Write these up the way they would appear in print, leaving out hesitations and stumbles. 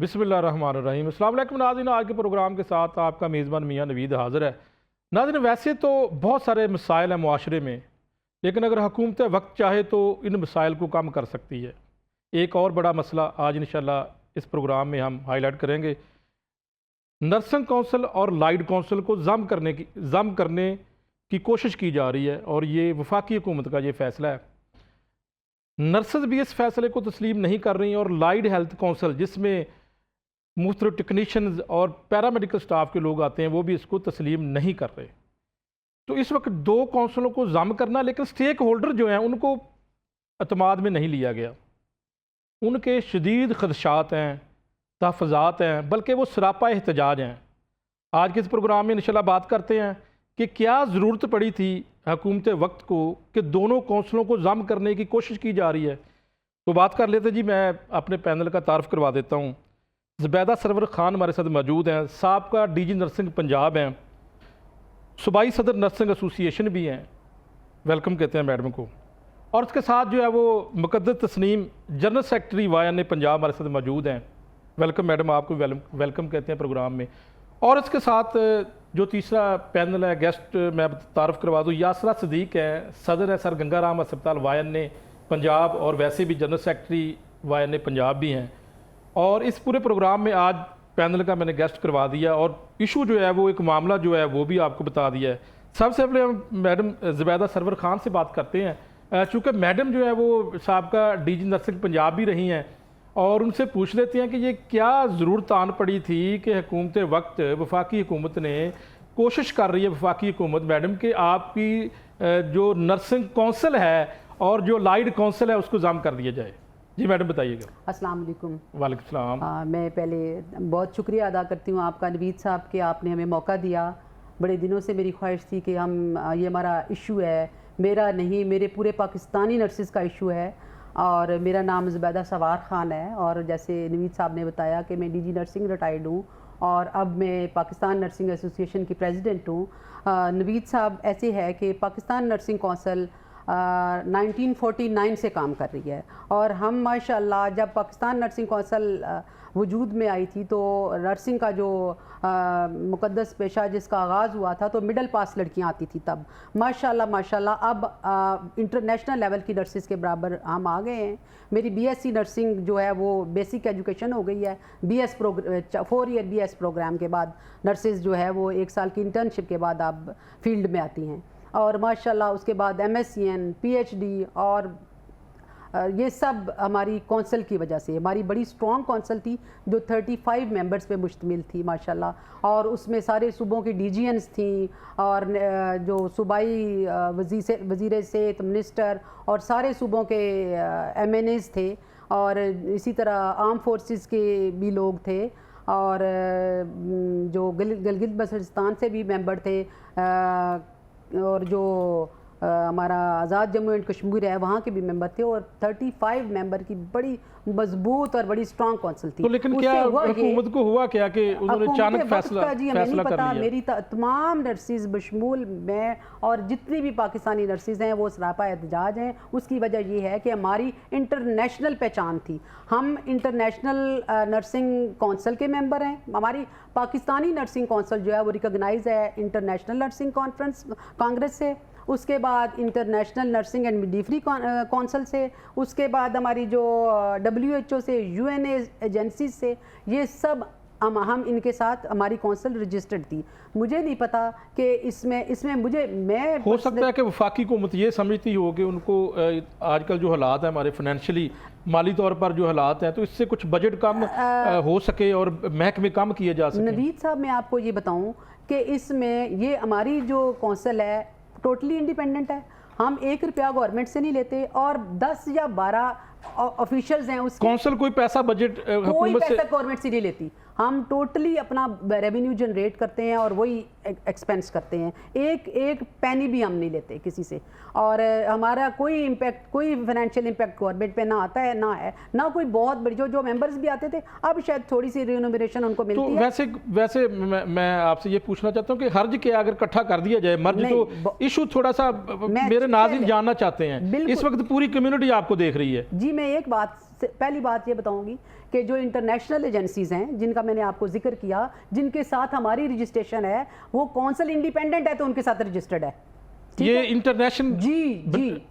बिस्मिल्लाहिर्रहमानिर्रहीम। अस्सलाम वालेकुम नाज़रीन, आज के प्रोग्राम के साथ आपका मेज़बान मियाँ नवीद हाज़िर है। नाज़रीन, वैसे तो बहुत सारे मसाइल हैं मुआशरे में, लेकिन अगर हुकूमत वक्त चाहे तो इन मसाइल को कम कर सकती है। एक और बड़ा मसला आज इंशाल्लाह इस प्रोग्राम में हम हाईलाइट करेंगे। नर्सिंग कौंसल और लाइड कौंसल को ज़म करने की कोशिश की जा रही है और ये वफाकी हुकूमत का ये फ़ैसला है। नर्सेज भी इस फैसले को तस्लीम नहीं कर रही और लाइड हेल्थ कौंसल जिसमें मुख्तलिफ टेक्नीशियंस और पैरामेडिकल स्टाफ के लोग आते हैं वो भी इसको तस्लीम नहीं कर रहे। तो इस वक्त दो कौंसलों को जम करना, लेकिन स्टेक होल्डर जो हैं उनको अतमाद में नहीं लिया गया। उनके शदीद खदशात हैं, तहफ़्फ़ुज़ात हैं, बल्कि वो सरापा एहतजाज हैं। आज के इस प्रोग्राम में इंशाल्लाह बात करते हैं कि क्या ज़रूरत पड़ी थी हुकूमत वक्त को कि दोनों कौंसलों को जम करने की कोशिश की जा रही है। तो बात कर लेते जी, मैं अपने पैनल का तारफ़ करवा देता हूँ। ज़ुबैदा सरवर ख़ान हमारे साथ मौजूद हैं, साबका डीजी नर्सिंग पंजाब हैं, सूबाई सदर नर्सिंग एसोसिएशन भी हैं, वेलकम कहते हैं मैडम को। और उसके साथ जो है वो Muqaddas Tasneem general secretary YNA Punjab हमारे साथ मौजूद हैं, वेलकम मैडम, आपको वेलकम कहते हैं प्रोग्राम में। और इसके साथ जो तीसरा पैनल है, गेस्ट मैं तारफ़ करवा दूँ, यासरा सदीक है, सदर है सर गंगाराम अस्पताल YNA पंजाब और वैसे भी जनरल सेक्रेटरी YNA पंजाब भी हैं। और इस पूरे प्रोग्राम में आज पैनल का मैंने गेस्ट करवा दिया और इशू जो है वो एक मामला जो है वो भी आपको बता दिया है। सबसे पहले हम मैडम ज़ुबैदा सरवर ख़ान से बात करते हैं, चूँकि मैडम जो है वो साबका डीजी नर्सिंग पंजाब भी रही हैं, और उनसे पूछ लेते हैं कि ये क्या ज़रूरत आन पड़ी थी कि हुकूमत वक्त वफाकी हुकूमत ने कोशिश कर रही है, वफाकी हुकूमत मैडम, कि आपकी जो नर्सिंग कौंसल है और जो लाइड कौंसल है उसको जम कर दिया जाए। जी मैडम बताइएगा। अस्सलाम वालेकुम। वालेकुम सलाम। मैं पहले बहुत शुक्रिया अदा करती हूँ आपका नवीद साहब कि आपने हमें मौका दिया। बड़े दिनों से मेरी ख्वाहिश थी कि हम ये हमारा इशू है, मेरा नहीं मेरे पूरे पाकिस्तानी नर्सिस का इशू है। और मेरा नाम ज़ुबैदा सरवर ख़ान है और जैसे नवीद साहब ने बताया कि मैं डीजी नर्सिंग रिटायर्ड हूँ और अब मैं पाकिस्तान नर्सिंग एसोसिएशन की प्रेसिडेंट हूँ। नवीद साहब, ऐसे है कि पाकिस्तान नर्सिंग कौंसल 1949 से काम कर रही है और हम माशाल्लाह जब पाकिस्तान नर्सिंग कौंसल वजूद में आई थी तो नर्सिंग का जो मुक़द्दस पेशा जिसका आगाज़ हुआ था तो मिडल पास लड़कियां आती थी तब। माशाल्लाह अब इंटरनेशनल लेवल की नर्सिस के बराबर हम आ गए हैं। मेरी BSc नर्सिंग जो है वो बेसिक एजुकेशन हो गई है। 4 ईयर BS प्रोग्राम के बाद नर्सिस जो है वो 1 साल की इंटर्नशिप के बाद अब फील्ड में आती हैं और माशाल्लाह उसके बाद MSc PhD और ये सब हमारी कौंसल की वजह से। हमारी बड़ी स्ट्रॉन्ग कौंसल थी जो 35 मेंबर्स पे मुश्तमिल थी माशाल्लाह, और उसमें सारे सूबों की DGNs थी और जो सूबाई वज़ीर सेहत मिनिस्टर और सारे सूबों के MNAs थे और इसी तरह आर्म फोर्सेस के भी लोग थे और जो गिलगित बल्तिस्तान से भी मेंबर थे और जो हमारा आज़ाद जम्मू एंड कश्मीर है वहाँ के भी मेंबर थे और 35 मेंबर की बड़ी मजबूत और बड़ी स्ट्रॉन्ग कौंसिल थी। तो लेकिन क्या हुकूमत को हुआ क्या कि उन्होंने अचानक फैसला कर लिया? मेरी तमाम नर्सिस बशमूल मैं और जितनी भी पाकिस्तानी नर्सिस हैं वो सरापा एहतजाज हैं। उसकी वजह ये है कि हमारी इंटरनेशनल पहचान थी। हम इंटरनेशनल नर्सिंग कौंसिल के मेंबर हैं। हमारी पाकिस्तानी नर्सिंग कौंसिल जो है वो रिकॉग्नाइज है इंटरनेशनल नर्सिंग कांग्रेस से, उसके बाद international nursing and midwifery council से, उसके बाद हमारी जो WHO से, UNA एजेंसी से, ये सब हम इनके साथ हमारी कौंसिल रजिस्टर्ड थी। मुझे नहीं पता कि इसमें मैं हो सकता है कि वफाकी हुकूमत ये समझती हो कि उनको आजकल जो हालात हैं हमारे फाइनेंशियली माली तौर पर जो हालात हैं तो इससे कुछ बजट कम हो सके और महकमे कम किए जा सके। नवीद साहब, मैं आपको ये बताऊं कि इसमें ये हमारी जो कौंसिल है टोटली इंडिपेंडेंट है। हम 1 रुपया गवर्नमेंट से नहीं लेते और 10 या 12 ऑफिशियल्स हैं उसके। कौंसिल कोई पैसा बजट कोई पैसा गवर्नमेंट से नहीं लेती। हम टोटली अपना रेवेन्यू जनरेट करते हैं और वही एक्सपेंस करते हैं। एक पैनी भी हम नहीं लेते किसी से और हमारा कोई इम्पैक्ट, कोई फाइनेंशियल इम्पैक्ट गवर्नमेंट पे ना आता है ना कोई बहुत बड़ी जो मेंबर्स भी आते थे अब शायद थोड़ी सी रिन्यूमरेशन उनको मिलती है। वैसे मैं आपसे ये पूछना चाहता हूँ कि हर्ज क्या अगर इकट्ठा कर दिया जाए मर्ज तो इशू थोड़ा सा मेरे नाज़रीन जानना चाहते हैं। इस वक्त पूरी कम्युनिटी आपको देख रही है। जी, मैं एक बात पहली बात ये बताऊंगी कि जो इंटरनेशनल एजेंसीज़ हैं जिनका मैंने आपको जिक्र किया, जिनके साथ हमारी रजिस्ट्रेशन है, वो कौंसिल इंडिपेंडेंट है तो उनके साथ रजिस्टर्ड है। ये इंटरनेशनल जी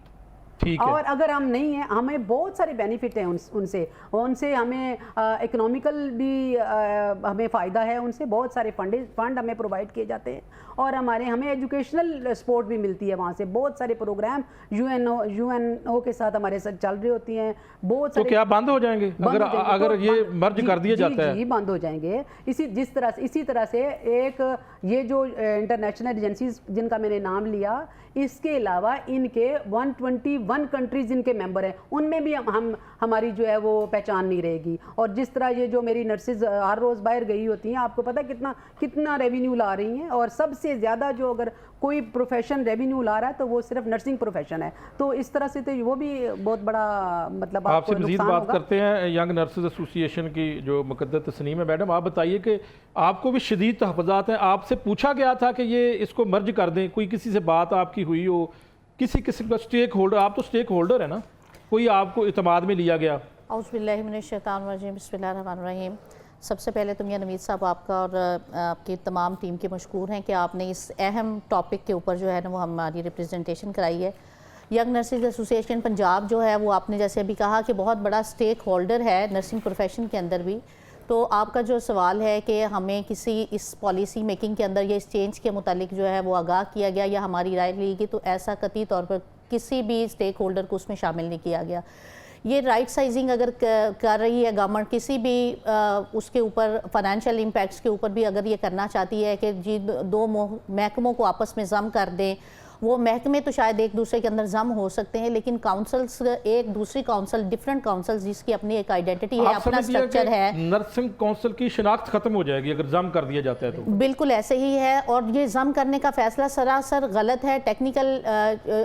ठीक है। और अगर हम नहीं हैं, हमें बहुत सारे बेनिफिट हैं उनसे हमें इकोनॉमिकल भी हमें फ़ायदा है, उनसे बहुत सारे फंड हमें प्रोवाइड किए जाते हैं और हमें एजुकेशनल सपोर्ट भी मिलती है वहाँ से। बहुत सारे प्रोग्राम यूएनओ के साथ हमारे साथ चल रही होती हैं। बहुत सारे तो क्या बंद हो जाएंगे अगर ये मर्ज कर दिया जाता है? जी बंद हो जाएंगे। इसी तरह से एक ये जो इंटरनेशनल एजेंसीज जिनका मैंने नाम लिया, इसके अलावा इनके 121 कंट्रीज इनके मेंबर हैं, उनमें भी हमारी जो है वो पहचान नहीं रहेगी। और जिस तरह ये जो मेरी नर्सेज हर रोज़ बाहर गई होती हैं, आपको पता है कितना रेवेन्यू ला रही हैं, और सबसे ज़्यादा जो अगर कोई प्रोफेशन रेवेन्यू ला रहा है तो वो सिर्फ नर्सिंग प्रोफेशन है। तो इस तरह से तो वो भी बहुत बड़ा मतलब आपसे मज़ीद बात करते हैं यंग नर्सेज एसोसिएशन की जो मुक़द्दस तस्नीम है। मैडम, आप बताइए कि आपको भी शदीद तहफ़्फ़ुज़ात हैं, आपसे पूछा गया था कि ये इसको मर्ज कर दें, कोई किसी से बात आपकी हुई हो, किसी किस्म का स्टेक होल्डर, आप तो स्टेक होल्डर है ना, कोई आपको इत्मीनान में लिया गया? औज़ुबिल्लाहि मिनश्शैतानिर्रजीम, बिस्मिल्लाहिर्रहमानिर्रहीम। सबसे पहले तो मियां नवीद साहब आपका और आपकी तमाम टीम के मशकूर हैं कि आपने इस अहम टॉपिक के ऊपर जो है ना वो हमारी रिप्रेजेंटेशन कराई है। यंग नर्सिंग एसोसिएशन पंजाब जो है वो आपने जैसे अभी कहा कि बहुत बड़ा स्टेक होल्डर है नर्सिंग प्रोफेशन के अंदर भी। तो आपका जो सवाल है कि हमें किसी इस पॉलिसी मेकिंग के अंदर या इस चेंज के मुतालिक जो है वो आगाह किया गया या हमारी राय ली गई, तो ऐसा कतई तौर पर किसी भी स्टेक होल्डर को उसमें शामिल नहीं किया गया। ये राइट साइजिंग अगर कर रही है गवर्नमेंट, किसी भी उसके ऊपर फाइनेंशियल इम्पैक्ट्स के ऊपर भी अगर ये करना चाहती है कि जी दो महकमों को आपस में जम कर दें, वो महकमे तो शायद एक दूसरे के अंदर जम हो सकते हैं, लेकिन काउंसिल्स एक दूसरी काउंसिल, डिफरेंट काउंसिल्स जिसकी अपनी एक आइडेंटिटी है, अपना स्ट्रक्चर है। नर्सिंग काउंसिल की शिनाख्त खत्म हो जाएगी अगर जम कर दिया जाता है तो? बिल्कुल ऐसे ही है, और ये जम करने का फैसला सरासर गलत है। टेक्निकल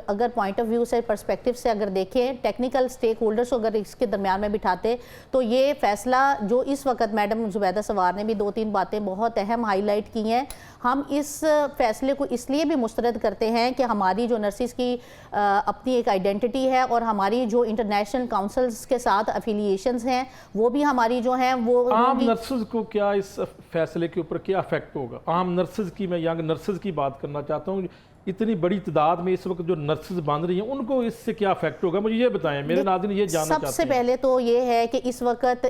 अगर पॉइंट ऑफ व्यू से, पर्सपेक्टिव से अगर देखें, टेक्निकल स्टेक होल्डर्स को अगर इसके दरमियान में बिठाते तो ये फैसला जो इस वक्त मैडम जुबैदा सवार ने भी 2-3 बातें बहुत अहम हाईलाइट की हैं, हम इस फैसले को इसलिए भी मुस्तरद करते हैं कि हमारी जो नर्सिस की अपनी एक आइडेंटिटी है और हमारी जो इंटरनेशनल काउंसिल्स के साथ अफिलिएशंस हैं वो भी हमारी जो हैं वो आम नर्सेज को क्या इस फैसले के ऊपर क्या इफेक्ट होगा? आम नर्सेज की, मैं यंग नर्सेज की बात करना चाहता हूँ, इतनी बड़ी तादाद में इस वक्त जो नर्सेज बांध रही हैं उनको इससे क्या इफेक्ट होगा, मुझे ये बताएं, मेरे नाज़रीन ये जानना चाहते हैं। सबसे पहले तो ये है कि इस वक्त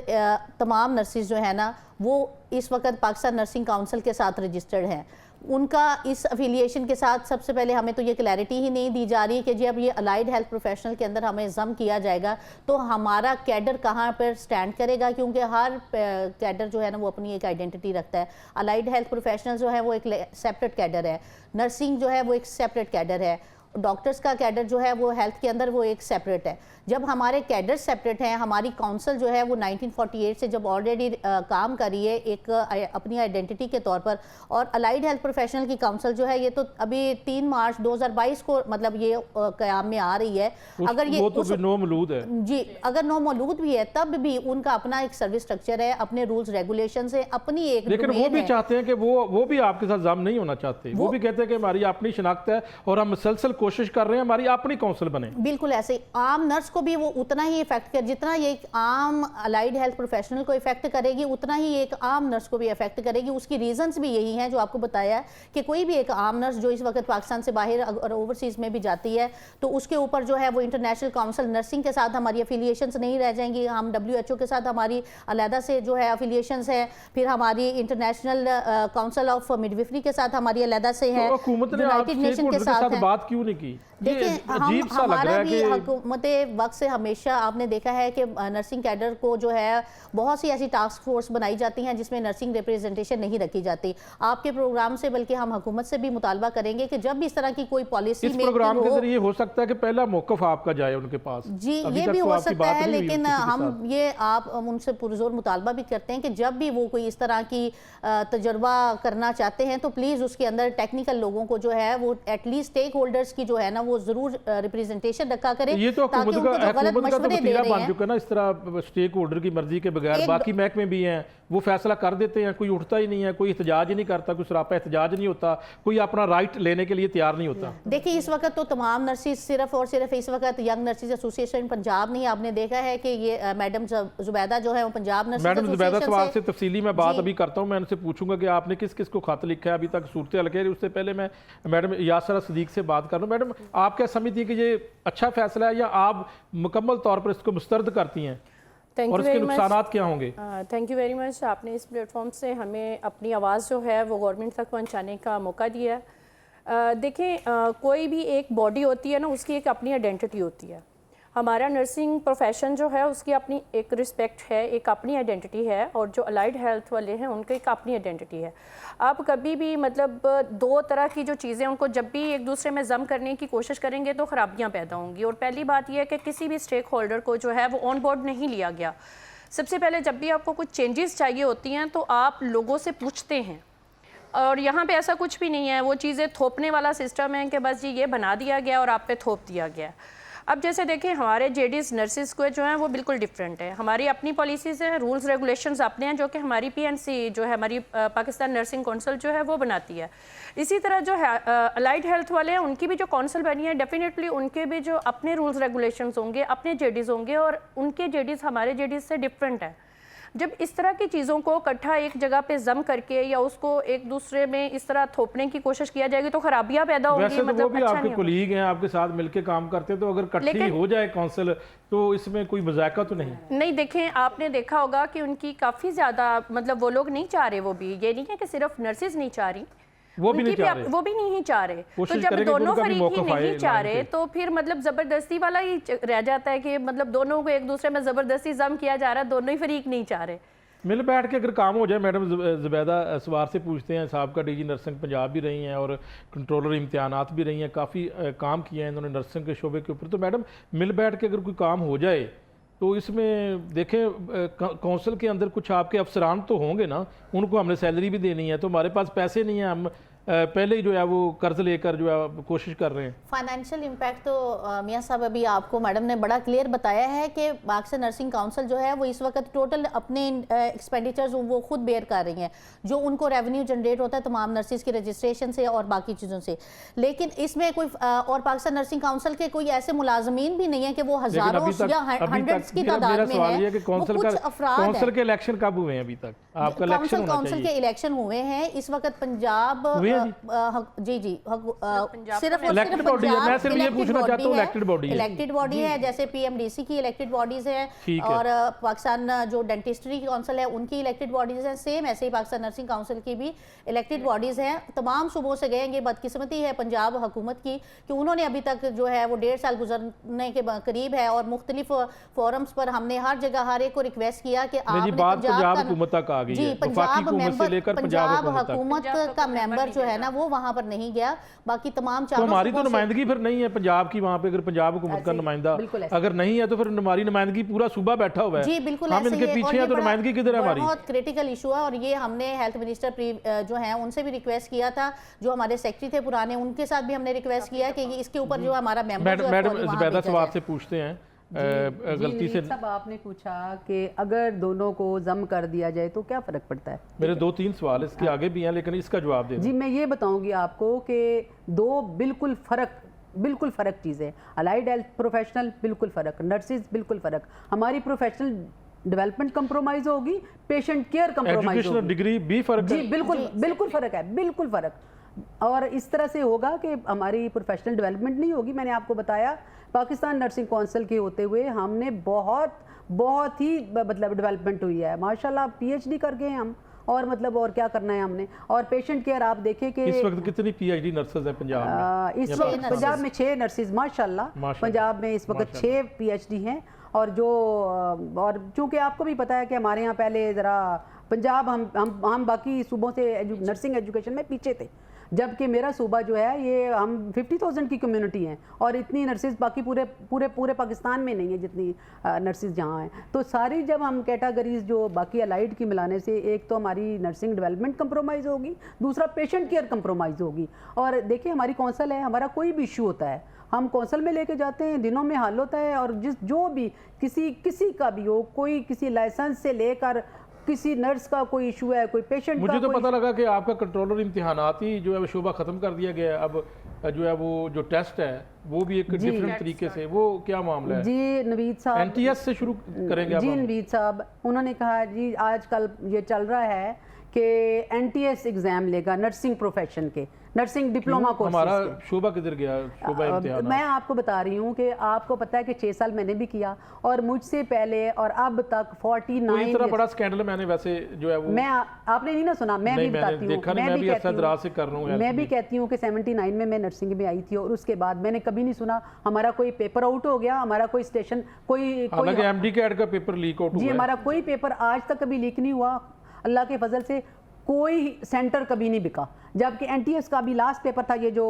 तमाम नर्सेज जो है ना वो इस वक्त पाकिस्तान नर्सिंग काउंसिल के साथ रजिस्टर्ड हैं। उनका इस अफिलिएशन के साथ सबसे पहले हमें तो ये क्लैरिटी ही नहीं दी जा रही कि जब ये अलाइड हेल्थ प्रोफेशनल के अंदर हमें जम किया जाएगा तो हमारा कैडर कहाँ पर स्टैंड करेगा, क्योंकि हर कैडर जो है ना वो अपनी एक आइडेंटिटी रखता है। अलाइड हेल्थ प्रोफेशनल जो है वो एक सेपरेट कैडर है, नर्सिंग जो है वो एक सेपरेट कैडर है, डॉक्टर्स का कैडर जो है वो हेल्थ के अंदर वो एक सेपरेट है। जब हमारे कैडर सेपरेट हैं, हमारी काउंसिल जो है वो 1948 से जब ऑलरेडी काम कर रही है एक अपनी आइडेंटिटी के तौर पर, और अलाइड हेल्थ प्रोफेशनल की काउंसिल जो है ये तो अभी 3 मार्च 2022 को मतलब ये क़याम में आ रही है। अगर ये वो तो नो मौलूद है जी, अगर नो मौलूद भी है तब भी उनका अपना एक सर्विस स्ट्रक्चर है, अपने रूल्स रेगुलेशन है, अपनी एक, लेकिन वो भी चाहते हैं कि वो भी आपके साथ जम नहीं होना चाहते, वो भी कहते हैं कि हमारी अपनी शिनाख्त है और हम मुसलसल कोशिश कर रहे हैं हमारी अपनी काउंसिल बने। बिल्कुल ऐसे ही आम नर्स को भी वो उतना ही इफेक्ट कर, जितना ये एक आम अलाइड हेल्थ प्रोफेशनल को इफेक्ट करेगी उतना ही एक आम नर्स को भी इफेक्ट करेगी। उसकी रीजंस भी यही हैं जो आपको बताया कि कोई भी एक आम नर्स जो इस वक्त पाकिस्तान से बाहर और ओवरसीज में भी जाती है तो उसके ऊपर जो है वो इंटरनेशनल काउंसिल नर्सिंग के साथ हमारी अफिलिएशंस नहीं रह जाएंगी। हम WHO के साथ हमारी अलहदा से जो है अफिलिएशंस है, फिर हमारी इंटरनेशनल काउंसिल ऑफ मिडविफरी के साथ हमारी अलहदा से है, यूनाइटेड नेशन के साथ बात क्यों नहीं की? देखिए हमारा भी हुकूमत वक्त से हमेशा आपने देखा है कि नर्सिंग कैडर को जो है बहुत सी ऐसी टास्क फोर्स बनाई जाती हैं जिसमें नर्सिंग रिप्रेजेंटेशन नहीं रखी जाती। आपके प्रोग्राम से बल्कि हम हुकूमत से भी मुतालबा करेंगे कि जब भी इस तरह की कोई पॉलिसी इस प्रोग्राम के जरिए हो सकता है कि पहला मौक़िफ़ आपका जाए उनके पास। जी ये भी हो सकता है, लेकिन हम ये आप उनसे पुरजोर मुतालबा भी करते हैं कि जब भी वो कोई इस तरह की तजुर्बा करना चाहते हैं तो प्लीज़ उसके अंदर टेक्निकल लोगों को जो है वो एटलीस्ट स्टेक होल्डर्स की जो है ना वो जरूर रिप्रेजेंटेशन रखा करे। ये तो ताकि हुकूमत उनको जो गलत का तो मशवरे दे वतीरा रहे बन हैं, चुका है ना, इस तरह स्टेक होल्डर की मर्जी के बगैर बाकी महकमे भी हैं, वो फैसला कर देते हैं, कोई उठता ही नहीं है, कोई एहतजाज ही नहीं करता, कोई सरापा एहतजाज नहीं होता, कोई अपना राइट लेने के लिए तैयार नहीं होता। देखिए इस वक्त तो तमाम नर्सिस सिर्फ और सिर्फ इस वक्त यंग नर्सिस एसोसिएशन पंजाब नहीं, आपने देखा है कि ये मैडम जुबैदा जो है वो Punjab nurses madam Zubaida association सवाल से तफसीली मैं बात जी। अभी करता हूँ, मैं उनसे पूछूंगा कि आपने किस किस को खत लिखा है अभी तक सूरत हाल के। उससे पहले मैं मैडम यासरा सदीक से बात कर रहा हूँ। मैडम आप क्या समझती है कि ये अच्छा फैसला है या आप मुकम्मल तौर पर इसको मुस्तरद करती हैं और इसके नुकसानात क्या होंगे? थैंक यू वेरी मच, आपने इस प्लेटफॉर्म से हमें अपनी आवाज़ जो है वो गवर्नमेंट तक पहुंचाने का मौका दिया है। देखें, कोई भी एक बॉडी होती है ना, उसकी एक अपनी आइडेंटिटी होती है। हमारा नर्सिंग प्रोफेशन जो है उसकी अपनी एक रिस्पेक्ट है, एक अपनी आइडेंटिटी है, और जो अलाइड हेल्थ वाले हैं उनकी एक अपनी आइडेंटिटी है। आप कभी भी मतलब दो तरह की जो चीज़ें उनको जब भी एक दूसरे में जम करने की कोशिश करेंगे तो ख़राबियाँ पैदा होंगी। और पहली बात यह है कि किसी भी स्टेक होल्डर को जो है वो ऑन बोर्ड नहीं लिया गया। सबसे पहले जब भी आपको कुछ चेंजेस चाहिए होती हैं तो आप लोगों से पूछते हैं, और यहाँ पे ऐसा कुछ भी नहीं है, वो चीज़ें थोपने वाला सिस्टम है कि बस जी ये बना दिया गया और आप पे थोप दिया गया। अब जैसे देखें, हमारे जेडीज नर्सिस को जो है वो बिल्कुल डिफरेंट है, हमारी अपनी पॉलिसीज़ हैं, रूल्स रेगुलेशंस अपने हैं, जो कि हमारी पीएनसी जो है हमारी पाकिस्तान नर्सिंग काउंसिल जो है वो बनाती है। इसी तरह जो है अलाइड हेल्थ वाले हैं, उनकी भी जो काउंसिल बनी है, डेफिनेटली उनके भी जो अपने रूल्स रेगुलेशंस होंगे, अपने जेडीज होंगे, और उनके जेडीज हमारे जेडीज से डिफरेंट है। जब इस तरह की चीज़ों को इकट्ठा एक जगह पे जम करके या उसको एक दूसरे में इस तरह थोपने की कोशिश किया जाएगी तो खराबियां पैदा होंगी। वैसे तो मतलब वो भी अच्छा आपके नहीं कोलीग हैं, आपके साथ मिलके काम करते हैं, तो अगर इकट्ठी हो जाए काउंसिल तो इसमें कोई मजाका तो नहीं? देखें, आपने देखा होगा कि उनकी काफ़ी ज़्यादा मतलब वो लोग नहीं चाह रहे, वो भी ये नहीं है कि सिर्फ नर्सिस नहीं चाह रही, वो भी नहीं चाह रहे, वो भी नहीं चाह रहे। तो कोशिश जब करेंगे कि दोनों उनका भी फरीक ही मौका नहीं आए चाह लाइन रहे पे। तो फिर मतलब ज़बरदस्ती वाला ही रह जाता है कि मतलब दोनों को एक दूसरे में ज़बरदस्ती जम किया जा रहा है, दोनों ही फरीक नहीं चाह रहे। मिल बैठ के अगर काम हो जाए। मैडम जुबैदा सवार से पूछते हैं, साहब का डीजी नर्सिंग पंजाब भी रही हैं और कंट्रोलर इम्तिहानात भी रही हैं, काफ़ी काम किया है इन्होंने नर्सिंग के शोबे के ऊपर। तो मैडम मिल बैठ के अगर कोई काम हो जाए तो इसमें देखें काउंसिल के अंदर कुछ आपके अफसरान तो होंगे ना, उनको हमने सैलरी भी देनी है, तो हमारे पास पैसे नहीं है, हम पहले ही जो है वो कर्ज लेकर जो है कोशिश कर रहे हैं। फाइनेंशियल इम्पैक्ट तो मियां साहब अभी आपको मैडम ने बड़ा क्लियर बताया है कि पाकिस्तान नर्सिंग काउंसिल जो है वो इस वक्त टोटल अपने एक्सपेंडिचर्स वो खुद बेयर कर रही हैं, जो उनको रेवेन्यू जनरेट होता है तमाम नर्सिस की रजिस्ट्रेशन से और बाकी चीज़ों से। लेकिन इसमें कोई और पाकिस्तान नर्सिंग काउंसिल के कोई ऐसे मुलाजमीन भी नहीं है कि वो हज़ारों या हंड्रेड्स की तादाद में है। काउंसिल के इलेक्शन कब हुए हैं अभी तक? आपका इलेक्शन काउंसिल के इलेक्शन हुए हैं इस वक्त पंजाब जी सिर्फ इलेक्टेड बॉडी है। मैं सिर्फ ये पूछना चाहता हूं, इलेक्टेड बॉडी है, जैसे पीएमडीसी की इलेक्टेड बॉडीज है और पाकिस्तान जो डेंटिस्ट्री काउंसिल है उनकी इलेक्टेड बॉडीज हैं, सेम ऐसे ही पाकिस्तान नर्सिंग काउंसिल की भी इलेक्टेड बॉडीज हैं। तमाम सूबों से गए। ये बदकिस्मती है पंजाब हुकूमत की कि उन्होंने अभी तक जो है वो 1.5 साल गुजरने के करीब है और मुख्तलिफ फोरम्स पर हमने हर जगह हर एक को रिक्वेस्ट किया कि आपने पंजाब हुकूमत तक आ गई है, पंजाब हुकूमत का मेंबर जो है ना वो वहां पर नहीं गया। बाकी तमाम तो हमारी तो नुमाइंदगी फिर नहीं है पंजाब की वहाँ पे। अगर पंजाब हुकूमत का नुमाइंदा अगर नहीं है तो फिर हमारी नुमाइंदगी पूरा सूबा बैठा हुआ है। जी बिल्कुल, हम इनके पीछे हैं तो नुमाइंदगी किधर है हमारी? बहुत क्रिटिकल इशू है और ये हमने हेल्थ मिनिस्टर जो है उनसे भी रिक्वेस्ट किया था, जो हमारे सेक्रेटरी थे पुराने, उनके साथ भी हमने रिक्वेस्ट किया कि इसके ऊपर जो हमारा मेंबर मैडम जुबैदा सवाल से पूछते हैं गलती से सब आपने पूछा कि अगर दोनों को जम कर दिया जाए तो क्या फ़र्क पड़ता है। मेरे 2-3 सवाल इसके आगे भी हैं लेकिन इसका जवाब दे जी। मैं ये बताऊंगी आपको कि दो बिल्कुल फ़र्क चीज़ें। अलाइड हेल्थ प्रोफेशनल बिल्कुल फ़र्क, नर्सिस बिल्कुल फ़र्क। हमारी प्रोफेशनल डेवलपमेंट कंप्रोमाइज होगी, पेशेंट केयर कंप्रोमाइज होगी, डिग्री भी फ़र्क जी बिल्कुल फ़र्क है, बिल्कुल फ़र्क। और इस तरह से होगा कि हमारी प्रोफेशनल डेवलपमेंट नहीं होगी। मैंने आपको बताया पाकिस्तान नर्सिंग काउंसिल के होते हुए हमने बहुत ही मतलब डेवलपमेंट हुई है माशाल्लाह। पीएचडी कर गए हम और मतलब और क्या करना है हमने। और पेशेंट केयर आप देखें कि इस वक्त कितनी पीएचडी नर्सेज है पंजाब में? इस वक्त पंजाब में 6 नर्सेज माशाल्लाह पंजाब में इस वक्त 6 पीएचडी हैं। और चूँकि आपको भी पता है कि हमारे यहाँ पहले ज़रा पंजाब हम बाकी सूबों से नर्सिंग एजुकेशन में पीछे थे, जबकि मेरा सूबा जो है ये हम 50,000 की कम्युनिटी हैं और इतनी नर्सेज बाकी पूरे पूरे पूरे पाकिस्तान में नहीं है जितनी नर्सेज जहाँ हैं। तो सारी जब हम कैटेगरीज जो बाकी अलाइड की मिलाने से, एक तो हमारी नर्सिंग डेवलपमेंट कंप्रोमाइज़ होगी, दूसरा पेशेंट केयर कंप्रोमाइज़ होगी। और देखिए हमारी कौंसल है, हमारा कोई भी इशू होता है हम कौंसल में लेके जाते हैं, दिनों में हल होता है। और जो भी किसी का भी हो, कोई किसी लाइसेंस से लेकर किसी नर्स का कोई इशू है, कोई पेशेंट मुझे का तो कोई पता लगा कि आपका कंट्रोलर इम्तिहानात ही जो है वो शोबा ख़त्म कर दिया गया है। अब जो है वो जो टेस्ट है वो भी एक डिफरेंट तरीके से, वो क्या मामला है? जी नवीद साहब, NTS से शुरू करेंगे आप? जी नवीद साहब, उन्होंने कहा जी आजकल ये चल रहा है कि NTS एग्ज़ाम लेगा नर्सिंग प्रोफेशन के, नर्सिंग डिप्लोमा कोर्सेज हमारा के। शोबा किधर गया? शोबा इम्तिहान मैं आपको बता रही हूँ कि आपको पता है कि 6 साल मैंने भी किया और मुझसे पहले और अब तक 49 इतना बड़ा स्कैंडल मैंने वैसे जो है वो आपने नहीं ना सुना, मैं भी बताती हूँ, मैं भी अरसा दराज से कर रहा हूँ। मैं भी कहती हूँ कि 79 में मैं नर्सिंग में आई थी और उसके बाद मैंने कभी नहीं सुना हमारा कोई पेपर आउट हो गया, हमारा कोई स्टेशन हालांकि MD कैट का पेपर लीक आउट हुआ जी है। हमारा कोई पेपर आज तक कभी लीक नहीं हुआ, अल्लाह के फजल से कोई सेंटर कभी नहीं बिका। जबकि NTS का भी लास्ट पेपर था, ये जो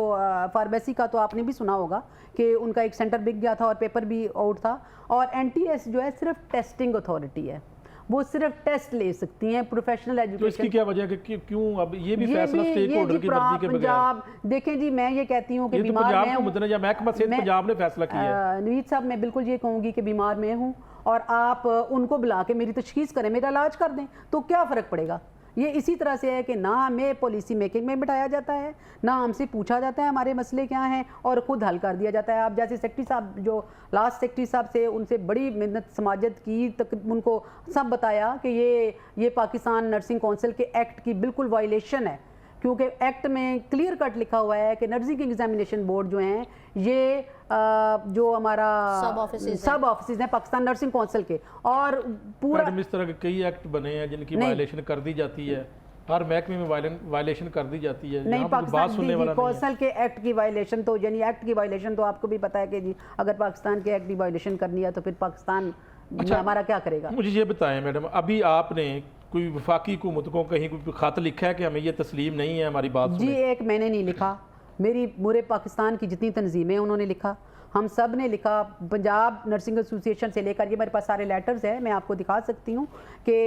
फार्मेसी का, तो आपने भी सुना होगा कि उनका एक सेंटर बिक गया था और पेपर भी आउट था। और NTS जो है सिर्फ टेस्टिंग अथॉरिटी है, वो सिर्फ टेस्ट ले सकती हैं प्रोफेशनल तो एजुकेशन। इसकी क्या वजह है कि क्यों अब ये भी फैसला स्टेक होल्डर की मर्जी के बगैर? पंजाब देखें जी, मैं ये कहती हूँ कि बीमार मैं हूँ, महकमा सेहत पंजाब ने फैसला किया है। नवीद साहब मैं बिल्कुल ये कहूँगी कि बीमार मैं हूँ और आप उनको बुला के मेरी तशखीस करें, मेरा इलाज कर दें, तो क्या फ़र्क पड़ेगा? ये इसी तरह से है कि ना हमें पॉलिसी मेकिंग में बिठाया जाता है, ना हमसे पूछा जाता है हमारे मसले क्या हैं और ख़ुद हल कर दिया जाता है। आप जैसे सेक्रेटरी साहब जो लास्ट सेक्रेटरी साहब से उनसे बड़ी मेहनत समाजत की तक उनको सब बताया कि ये पाकिस्तान नर्सिंग कौंसिल के एक्ट की बिल्कुल वायलेशन है, क्योंकि एक्ट में क्लियर कट लिखा हुआ है कि नर्सिंग एग्जामिनेशन बोर्ड जो हैं ये जो हमारा सब ऑफिस हैं पाकिस्तान नर्सिंग कौंसिल के, और पूरा इस तरह के कई एक्ट बने हैं जिनकी वायलेशन कर दी जाती है, हर महकमे में वायलेशन कर दी जाती है। नहीं, बात सुनने वाला कौंसिल के एक्ट की वायलेशन तो यानी एक्ट की वायलेशन तो आपको भी पता है कि जी अगर पाकिस्तान के एक्ट की वायलेशन करनी है तो फिर पाकिस्तान हमारा क्या करेगा? मुझे ये बताएं मैडम, अभी आपने कोई वफाकी हुकूमत को कहीं कोई खत लिखा है कि हमें ये तस्लीम नहीं है हमारी बात जी? एक मैंने नहीं लिखा, मेरी पूरे पाकिस्तान की जितनी तंजीमें उन्होंने लिखा, हम सब ने लिखा, पंजाब नर्सिंग एसोसिएशन से लेकर, ये मेरे पास सारे लेटर्स हैं, मैं आपको दिखा सकती हूँ कि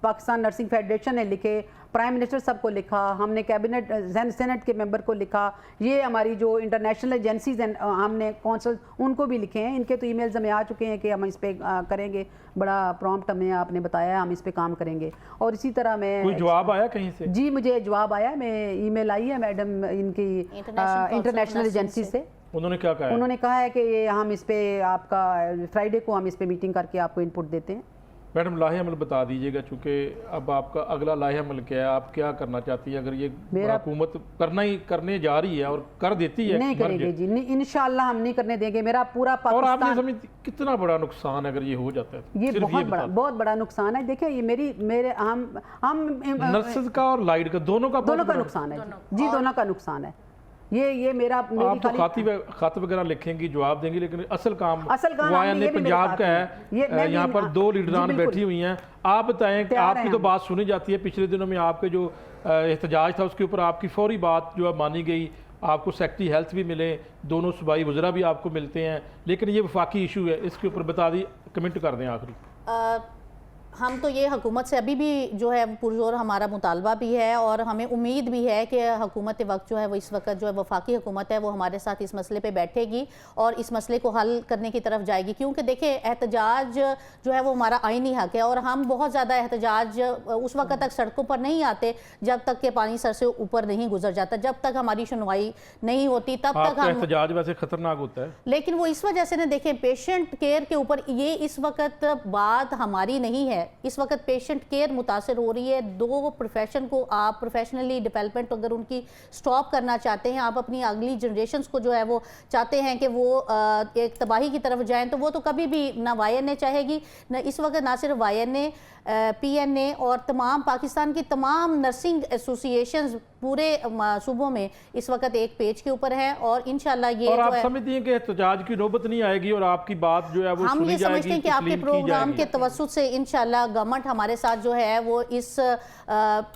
पाकिस्तान नर्सिंग फेडरेशन ने लिखे, प्राइम मिनिस्टर साहब को लिखा, हमने कैबिनेट सेनेट के मेंबर को लिखा, ये हमारी जो इंटरनेशनल एजेंसीज हैं हमने कौंसल उनको भी लिखे हैं, इनके तो ईमेल्स हमें आ चुके हैं कि हम इस पे करेंगे, बड़ा प्रॉम्प्ट हमें आपने बताया हम इस पे काम करेंगे। और इसी तरह मैं कोई जवाब आया कहीं से? जी मुझे जवाब आया, मैं ईमेल आई है मैडम इनकी इंटरनेशनल एजेंसी से। उन्होंने क्या कहा? उन्होंने कहा है कि हम इस पे आपका फ्राइडे को हम इस पे मीटिंग करके आपको इनपुट देते हैं। मैडम लाहे अमल बता दीजिएगा, चूँकि अब आपका अगला लाहे अमल क्या है, आप क्या करना चाहती है? अगर ये हुकूमत करने जा रही है और कर देती है, नहीं करेंगे जी, इंशाल्लाह हम नहीं करने देंगे। मेरा पूरा पाकिस्तान, और आप ये समझ कितना बड़ा नुकसान अगर ये हो जाता है? ये बहुत बड़ा नुकसान है। देखिए ये मेरे हम नर्सेज का और लाइट का दोनों का नुकसान है जी, दोनों का नुकसान है। ये मेरा आप तो खत वगैरह लिखेंगी, जवाब देंगी, लेकिन असल काम ने पंजाब का है। यहाँ पर 2 लीडरान बैठी हुई हैं, आप बताएं कि आपकी तो बात सुनी जाती है। पिछले दिनों में आपके जो एहतजाज था उसके ऊपर आपकी फौरी बात जो है मानी गई, आपको सेक्रेटरी हेल्थ भी मिले, दोनों सूबाई वज़रा भी आपको मिलते हैं, लेकिन ये वफाकी इशू है, इसके ऊपर बता दी, कमेंट कर दें आखिरी। हम तो ये हुकूमत से अभी भी जो है पुरजोर हमारा मुतालबा भी है और हमें उम्मीद भी है कि हुकूमत वक्त जो है वो इस वक्त जो है वफाकी हुकूमत है वो हमारे साथ इस मसले पे बैठेगी और इस मसले को हल करने की तरफ जाएगी। क्योंकि देखिए एहतजाज जो है वो हमारा आईनी हक है और हम बहुत ज़्यादा एहतजाज उस वक्त तक सड़कों पर नहीं आते जब तक कि पानी सर से ऊपर नहीं गुजर जाता, जब तक हमारी सुनवाई नहीं होती तब तक हम एहतजाज वैसे खतरनाक होता है, लेकिन वो इस वजह से ना देखें पेशेंट केयर के ऊपर ये इस वक्त बात हमारी नहीं है। इस वक्त पेशेंट केयर मुतासर हो रही है। 2 प्रोफेशन को आप प्रोफेशनली डेवलपमेंट अगर उनकी स्टॉप करना चाहते हैं, आप अपनी अगली जनरेशन्स को जो है वो चाहते हैं कि वो एक तबाही की तरफ जाएं, तो वो तो कभी भी ना YNA चाहेगी, ना इस वक्त ना सिर्फ YNA, PNA और तमाम पाकिस्तान की तमाम नर्सिंग एसोसिएशंस पूरे सूबों में इस वक्त एक पेज के ऊपर है और इंशाल्लाह ये और आप समझती हैं कि एहतजाज की नौबत नहीं आएगी और आपकी बात जो है वो हम ये समझते हैं कि आपके प्रोग्राम के तवस्सुत से इंशाल्लाह इंशाल्लाह गवर्नमेंट हमारे साथ जो है वो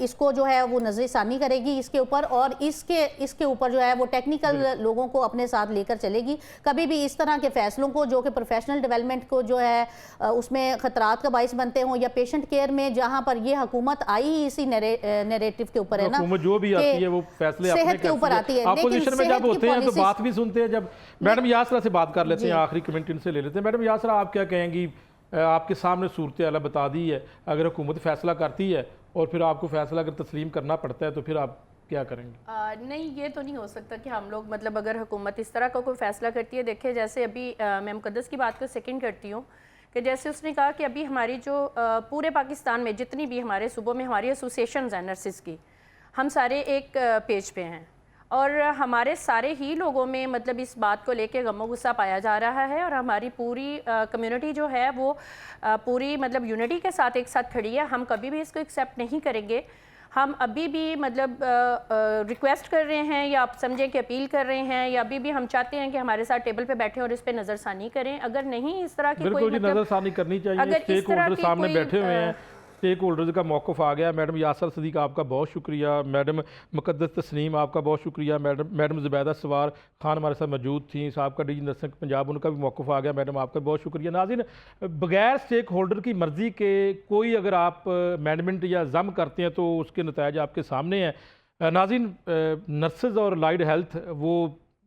इसको जो है वो नजरसानी करेगी इसके ऊपर, और इसके ऊपर जो है वो टेक्निकल लोगों को अपने साथ लेकर चलेगी। कभी भी इस तरह के फैसलों को जो कि प्रोफेशनल डेवलपमेंट को जो है उसमें खतरात का बाइस बनते हों, या पेशेंट केयर में जहां पर ये हुकूमत आई ही इसी नैरेटिव के ऊपर है ना, जो भी आती है वो फैसले सेहत के ऊपर आती है। अपोजिशन में जब होते हैं तो बात भी सुनते हैं। जब मैडम यासरा से बात कर लेते हैं, आखिरी कमेंट इनसे ले लेते हैं। मैडम यासरा, आप क्या कहेंगी? आपके सामने सूरत हाल बता दी है, अगर हुकूमत फैसला करती है और फिर आपको फैसला अगर तस्लीम करना पड़ता है तो फिर आप क्या करेंगे? नहीं, ये तो नहीं हो सकता कि हम लोग मतलब अगर हुकूमत इस तरह का कोई फैसला करती है। देखिए जैसे अभी मैं मुकद्दस की बात को सेकंड करती हूँ कि जैसे उसने कहा कि अभी हमारी जो पूरे पाकिस्तान में जितनी भी हमारे सूबों में हमारी एसोसिएशंस हैं नर्सिस की, हम सारे एक पेज पे हैं और हमारे सारे ही लोगों में मतलब इस बात को लेके गमो गुस्सा पाया जा रहा है, और हमारी पूरी कम्युनिटी जो है वो पूरी मतलब यूनिटी के साथ एक साथ खड़ी है। हम कभी भी इसको एक्सेप्ट नहीं करेंगे। हम अभी भी मतलब रिक्वेस्ट कर रहे हैं, या आप समझें कि अपील कर रहे हैं, या अभी भी हम चाहते हैं कि हमारे साथ टेबल पे बैठे और इस पे नज़रसानी करें। अगर नहीं इस तरह की कोई मतलब नज़रसानी करनी चाहिए। स्टेक होल्डर सामने बैठे हुए हैं, स्टेक होल्डर्स का मौक़िफ़ आ गया। मैडम यासर सदीक आपका बहुत शुक्रिया, मैडम मुकद्दस तस्नीम आपका बहुत शुक्रिया, मैडम ज़ुबैदा सवार खान हमारे साथ मौजूद थी, साहब का डी नर्सिंग पंजाब, उनका भी मौक़िफ़ आ गया। मैडम आपका बहुत शुक्रिया। नाज़रीन, बगैर स्टेक होल्डर की मर्ज़ी के कोई अगर आप अमेंडमेंट या ज़म करते हैं तो उसके नतीजे आपके सामने हैं। नाज़रीन, नर्सेज और लाइड हेल्थ वो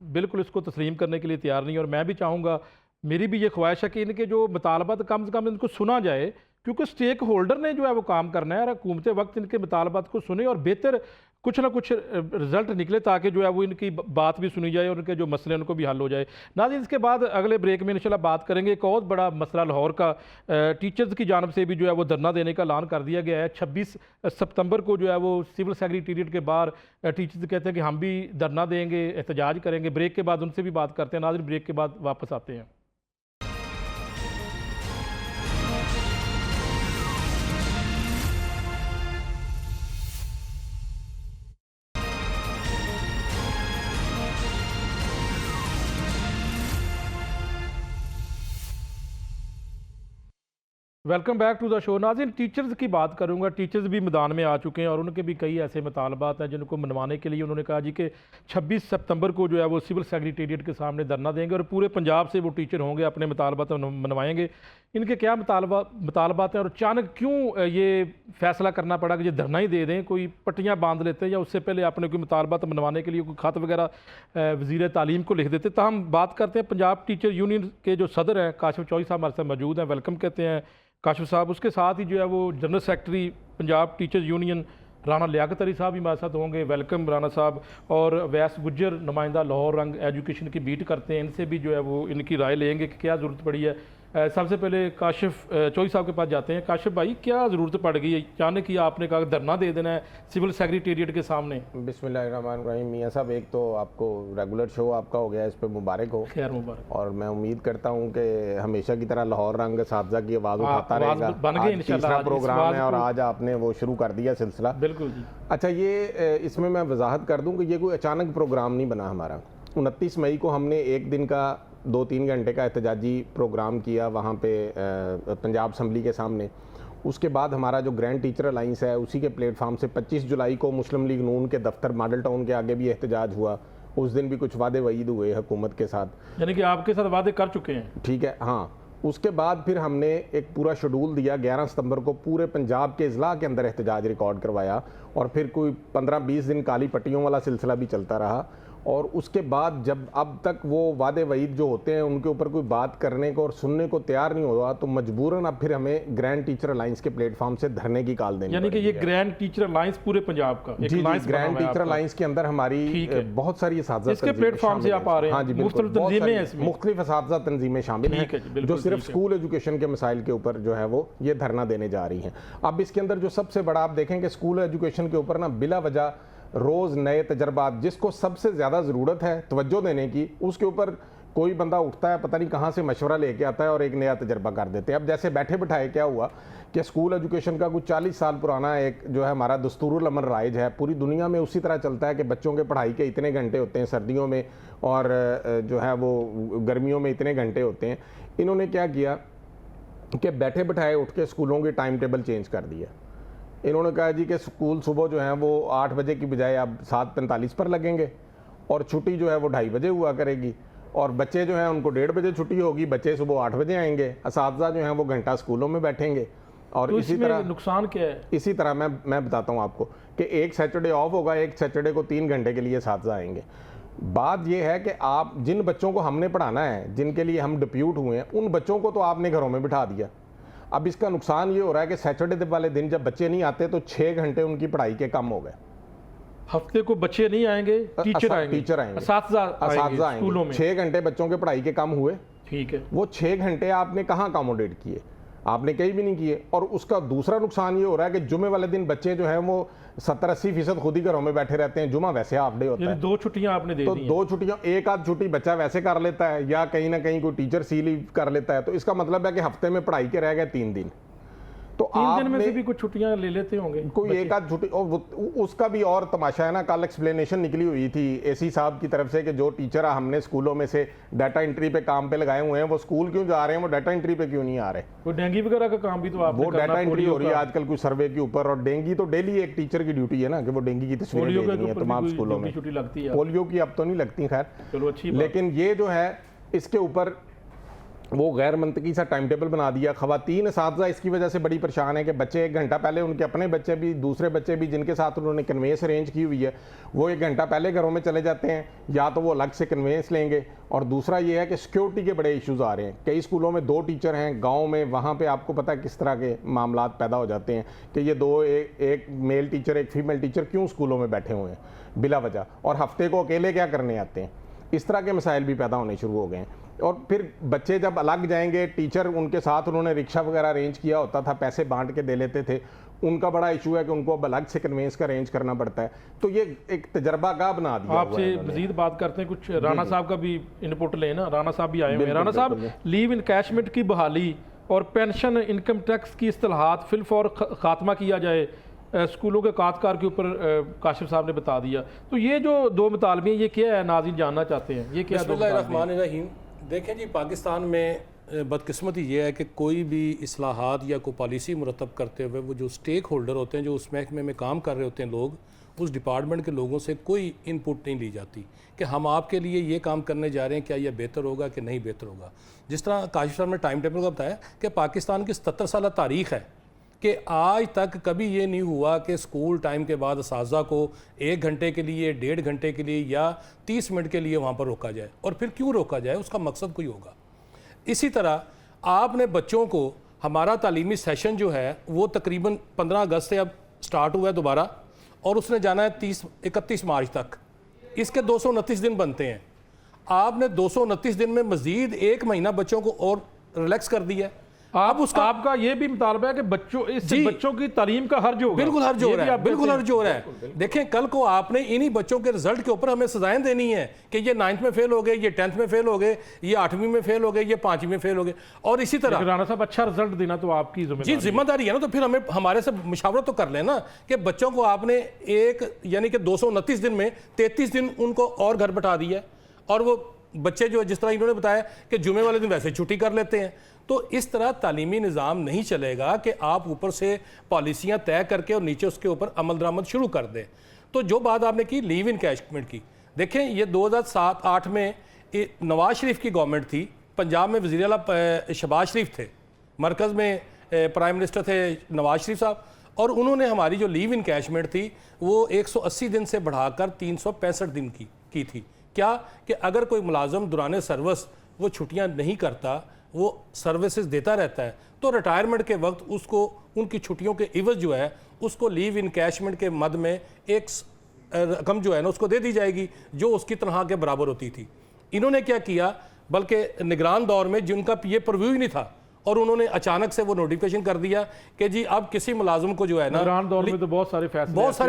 बिल्कुल इसको तस्लीम करने के लिए तैयार नहीं, और मैं भी चाहूँगा, मेरी भी ये ख्वाहिश है कि इनके जो मुतालबात कम से कम इनको सुना जाए, क्योंकि स्टेक होल्डर ने जो है वो काम करना है, और हुकूमत वक्त इनके मुतालबात को सुने और बेहतर कुछ ना कुछ रिजल्ट निकले, ताकि जो है वो इनकी बात भी सुनी जाए और उनके जो मसले उनको भी हल हो जाए। नाज़रीन, इसके बाद अगले ब्रेक में इंशाल्लाह बात करेंगे एक और बड़ा मसला लाहौर का। टीचर्स की जानब से भी जो है वो धरना देने का ऐलान कर दिया गया है। 26 सितंबर को जो है वो सिविल सेक्रेटेरिएट के बाहर टीचर्स कहते हैं कि हम भी धरना देंगे, एहतजाज करेंगे। ब्रेक के बाद उनसे भी बात करते हैं। नाज़रीन, ब्रेक के बाद वापस आते हैं। Welcome back to the show. नाज़रीन, टीचर्स की बात करूंगा। टीचर्स भी मैदान में आ चुके हैं और उनके भी कई ऐसे मुतालबात हैं जिनको मनवाने के लिए उन्होंने कहा जी कि 26 सितंबर को जो है वो सिविल सेक्रेटेरिएट के सामने धरना देंगे और पूरे पंजाब से वो टीचर होंगे, अपने मुतालबात मनवाएंगे। इनके क्या मुतालबात हैं और अचानक क्यों ये फैसला करना पड़ा कि ये धरना ही दे दें? कोई पट्टियाँ बांध लेते हैं या उससे पहले अपने कोई मुतालबात मनवाने के लिए कोई खत वगैरह वज़ीर तालीम को लिख देते। तो हम बात करते हैं पंजाब टीचर यूनियन के जो सदर हैं काशिफ चौधरी साहब हमारे साथ मौजूद हैं। वेलकम कहते हैं काशिफ साहब। उसके साथ ही जो है वो general secretary Punjab teachers union Rana Liaquat Ali साहब भी हमारे साथ होंगे। वेलकम राना साहब। और वैस गुज्जर नुमाइंदा लाहौर रंग एजुकेशन की बीट करते हैं, इनसे भी जो है वो इनकी राय लेंगे कि क्या ज़रूरत पड़ी है। सबसे पहले काशिफ चौधरी साहब के पास जाते हैं। काशिफ भाई, क्या ज़रूरत पड़ गई है? अचानक ही आपने कहा धरना दे देना है सिविल सेक्रेटेरिएट के सामने। बिस्मिल्लाहिर्रहमानिर्रहीम। मियाँ साहब, एक तो आपको रेगुलर शो आपका हो गया, इस पर मुबारक हो। खैर मुबारक। और मैं उम्मीद करता हूँ कि हमेशा की तरह लाहौर रंग साथी की आवाज़ उठाता रहेगा। आज तीसरा प्रोग्राम है और आज आपने वो शुरू कर दिया सिलसिला। बिल्कुल जी। अच्छा, ये इसमें मैं वजाहत कर दूँ कि ये कोई अचानक प्रोग्राम नहीं बना हमारा। 29 मई को हमने एक दिन का 2-3 घंटे का एहतजाजी प्रोग्राम किया वहाँ पे पंजाब असम्बली के सामने। उसके बाद हमारा जो ग्रैंड टीचर अलाइंस है उसी के प्लेटफार्म से 25 जुलाई को मुस्लिम लीग नून के दफ्तर मॉडल टाउन के आगे भी एहतजाज हुआ। उस दिन भी कुछ वादे वईद हुए हुकूमत के साथ, यानी कि आपके साथ वादे कर चुके हैं। ठीक है, हाँ। उसके बाद फिर हमने एक पूरा शेड्यूल दिया। 11 सितंबर को पूरे पंजाब के इजला के अंदर एहतजाज रिकॉर्ड करवाया और फिर कोई 15-20 दिन काली पट्टियों वाला सिलसिला भी चलता रहा। और उसके बाद जब अब तक वो वादे वईद जो होते हैं उनके ऊपर कोई बात करने को और सुनने को तैयार नहीं हुआ, तो मजबूरन अब फिर हमें ग्रैंड टीचर अलायंस के प्लेटफॉर्म से धरने की कॉल देनी। यानी कि ये ग्रैंड टीचर अलायंस पूरे पंजाब का जी, ग्रैंड टीचर अलायंस के अंदर हमारी बहुत सारी इसके प्लेटफॉर्म से आप आ रहे हैं। हाँ जी, मुख्तलिफ असातिज़ा तंजीमें शामिल हैं जो सिर्फ स्कूल एजुकेशन के मसाइल के ऊपर जो है वो ये धरना देने जा रही हैं। अब इसके अंदर जो सबसे बड़ा आप देखें कि स्कूल एजुकेशन के ऊपर ना बिला वजह रोज़ नए तजर्बात, जिसको सबसे ज़्यादा ज़रूरत है तवज्जो देने की, उसके ऊपर कोई बंदा उठता है, पता नहीं कहाँ से मशवरा लेके आता है और एक नया तजर्बा कर देते हैं। अब जैसे बैठे बिठाए क्या हुआ कि स्कूल एजुकेशन का कुछ 40 साल पुराना एक जो है हमारा दस्तूरुल अमल राइज है, पूरी दुनिया में उसी तरह चलता है कि बच्चों के पढ़ाई के इतने घंटे होते हैं सर्दियों में और जो है वो गर्मियों में इतने घंटे होते हैं। इन्होंने क्या किया कि बैठे बिठाए उठ के स्कूलों की टाइम टेबल चेंज कर दिया। इन्होंने कहा जी कि स्कूल सुबह जो है वो 8 बजे की बजाय अब 7:45 पर लगेंगे और छुट्टी जो है वो 2:30 बजे हुआ करेगी, और बच्चे जो हैं उनको 1:30 बजे छुट्टी होगी, बच्चे सुबह 8 बजे आएंगे, असातिज़ा जो हैं वो घंटा स्कूलों में बैठेंगे। और तो इसी तरह नुकसान क्या है? इसी तरह मैं बताता हूँ आपको कि एक सैटरडे ऑफ होगा, एक सैटरडे को 3 घंटे के लिए असातिज़ा आएंगे। बात यह है कि आप जिन बच्चों को हमने पढ़ाना है, जिनके लिए हम डिप्यूट हुए हैं, उन बच्चों को तो आपने घरों में बिठा दिया। अब इसका नुकसान ये हो रहा है कि सैटरडे वाले दिन जब बच्चे नहीं आते तो 6 घंटे उनकी पढ़ाई के कम हो गए। हफ्ते को बच्चे नहीं आएंगे, टीचर आएंगे, असातिज़ा आएंगे स्कूलों में। 6 घंटे बच्चों के पढ़ाई के कम हुए, ठीक है। वो 6 घंटे आपने कहाँ अकोमोडेट किए? आपने कहीं भी नहीं किए। और उसका दूसरा नुकसान ये हो रहा है कि जुमे वाले दिन बच्चे जो हैं वो 70-80% खुद ही घरों में बैठे रहते हैं। जुमा वैसे हाफ डे होता है, 2 छुट्टियां आपने दे दी हैं। 2 छुट्टियां, एक आध छुट्टी बच्चा वैसे कर लेता है या कहीं ना कहीं कोई टीचर सी लीव कर लेता है, तो इसका मतलब है कि हफ्ते में पढ़ाई के रह गए 3 दिन। तो 3 दिन में से भी कुछ छुट्टियां ले लेते होंगे कोई एक आध छुट्टी। और उसका भी और तमाशा है ना, कल एक्सप्लेनेशन निकली हुई थी एसी साहब की तरफ से कि जो टीचर हमने स्कूलों में से डाटा एंट्री पे काम पे लगाए हुए हैं वो स्कूल क्यों जा रहे हैं, वो डाटा एंट्री पे क्यों नहीं आ रहे? कोई डेंगू वगैरह का काम भी तो आपने वो डाटा एंट्री हो रही है आजकल कुछ सर्वे के ऊपर, और डेंगू तो डेली एक टीचर की ड्यूटी है ना कि वो डेंगू की तस्वीरें भेजनी है तमाम स्कूलों में। छुट्टी लगती है, पोलियो की अब तो नहीं लगती खैर, चलो अच्छी। लेकिन ये जो है इसके ऊपर वो गैर मंतकी सा टाइम टेबल बना दिया। ख़वातीन असातिज़ा इसकी वजह से बड़ी परेशान है कि बच्चे 1 घंटा पहले, उनके अपने बच्चे भी, दूसरे बच्चे भी जिनके साथ उन्होंने कन्वेंस अरेंज की हुई है, वो 1 घंटा पहले घरों में चले जाते हैं, या तो वो अलग से कन्वेंस लेंगे। और दूसरा ये है कि सिक्योरिटी के बड़े इश्यूज़ आ रहे हैं। कई स्कूलों में 2 टीचर हैं, गाँव में वहाँ पर आपको पता है किस तरह के मामला पैदा हो जाते हैं कि ये 2, एक मेल टीचर एक फीमेल टीचर क्यों स्कूलों में बैठे हुए हैं बिला वजह, और हफ्ते को अकेले क्या करने आते हैं। इस तरह के मसाइल भी पैदा होने शुरू हो गए हैं। और फिर बच्चे जब अलग जाएंगे, टीचर उनके साथ उन्होंने रिक्शा वगैरह अरेंज किया होता था, पैसे बांट के दे लेते थे, उनका बड़ा इशू है कि उनको अब अलग से कन्वेंस का अरेंज करना पड़ता है। तो ये एक तजर्बा का बना दिया। आपसे मजीद बात करते हैं, कुछ राना साहब का भी इनपुट लें ना। राना साहब भी आए हुए हैं। राना साहब, लीव इनकैशमेंट की बहाली और पेंशन इनकम टैक्स की इस्तेलाहात फिलफौर खात्मा किया जाए, स्कूलों के कातकार के ऊपर काशिफ साहब ने बता दिया। तो ये जो 2 मुतालबे ये क्या है, नाज़रीन जानना चाहते हैं ये क्या? बिस्मिल्लाहिर्रहमानिर्रहीम। देखें जी, पाकिस्तान में बदकिस्मती ये है कि कोई भी इस्लाहात या कोई पॉलिसी मुरतब करते हुए वो जो स्टेक होल्डर होते हैं, जो उस महकमे में काम कर रहे होते हैं लोग, उस डिपार्टमेंट के लोगों से कोई इनपुट नहीं ली जाती कि हम आपके लिए ये काम करने जा रहे हैं, क्या यह बेहतर होगा कि नहीं बेहतर होगा। जिस तरह काशिफ साहब ने टाइम टेबल का बताया कि पाकिस्तान की 77 साल तारीख़ है कि आज तक कभी ये नहीं हुआ कि स्कूल टाइम के बाद असातिज़ा को 1 घंटे के लिए, 1.5 घंटे के लिए या 30 मिनट के लिए वहाँ पर रोका जाए। और फिर क्यों रोका जाए, उसका मकसद कोई होगा। इसी तरह आपने बच्चों को, हमारा तालीमी सेशन जो है वो तकरीबन 15 अगस्त से अब स्टार्ट हुआ है दोबारा, और उसने जाना है 31 मार्च तक। इसके 229 दिन बनते हैं। आपने 229 दिन में मज़ीद 1 महीना बच्चों को और रिलैक्स कर दिया है। आपका ये भी मुतालबा है कि बच्चों की तालीम का हर्ज होगा। बिल्कुल हर्ज हो रहा है, बिल्कुल हर्ज हो रहा है। देखें, कल को आपने इन्हीं बच्चों के रिजल्ट के ऊपर हमें सजाएं देनी है कि ये 9th में फेल हो गए, ये 10th में फेल हो गए, ये 8वीं में फेल हो गए, ये 5वीं में फेल हो गए। और इसी तरह राना साहब, अच्छा रिजल्ट देना तो आपकी जिम्मेदारी है ना। तो फिर हमें हमारे से मुशावरत तो कर लेना कि बच्चों को आपने यानी कि 229 दिन में 33 दिन उनको और घर बैठा दिया, और वो बच्चे जो जिस तरह इन्होंने बताया कि जुमे वाले दिन वैसे छुट्टी कर लेते हैं। तो इस तरह तालीमी निज़ाम नहीं चलेगा कि आप ऊपर से पॉलिसियाँ तय करके और नीचे उसके ऊपर अमल दरामद शुरू कर दें। तो जो बात आपने की लीव इनकैशमेंट की, देखें ये 2007-8 में नवाज शरीफ की गवर्नमेंट थी, पंजाब में वज़ीर आला शहबाज शरीफ थे, मरकज़ में प्राइम मिनिस्टर थे नवाज शरीफ साहब, और उन्होंने हमारी जो लीव इनकैशमेंट थी वो 180 दिन से बढ़ाकर 365 दिन की थी। क्या कि अगर कोई मुलाजम दौरान सर्विस वो छुट्टियां नहीं करता, वो सर्विसेज देता रहता है, तो रिटायरमेंट के वक्त उसको उनकी छुट्टियों के इवज़ जो है उसको लीव इनकैशमेंट के मद में एक रकम जो है ना उसको दे दी जाएगी जो उसकी तनख्वाह के बराबर होती थी। इन्होंने क्या किया, बल्कि निगरान दौर में जिनका ये प्रीव्यू ही नहीं था, और उन्होंने अचानक से वो नोटिफिकेशन कर दिया कि जी अब किसी मुलाजिम को जो है ना, दौर में तो बहुत सारे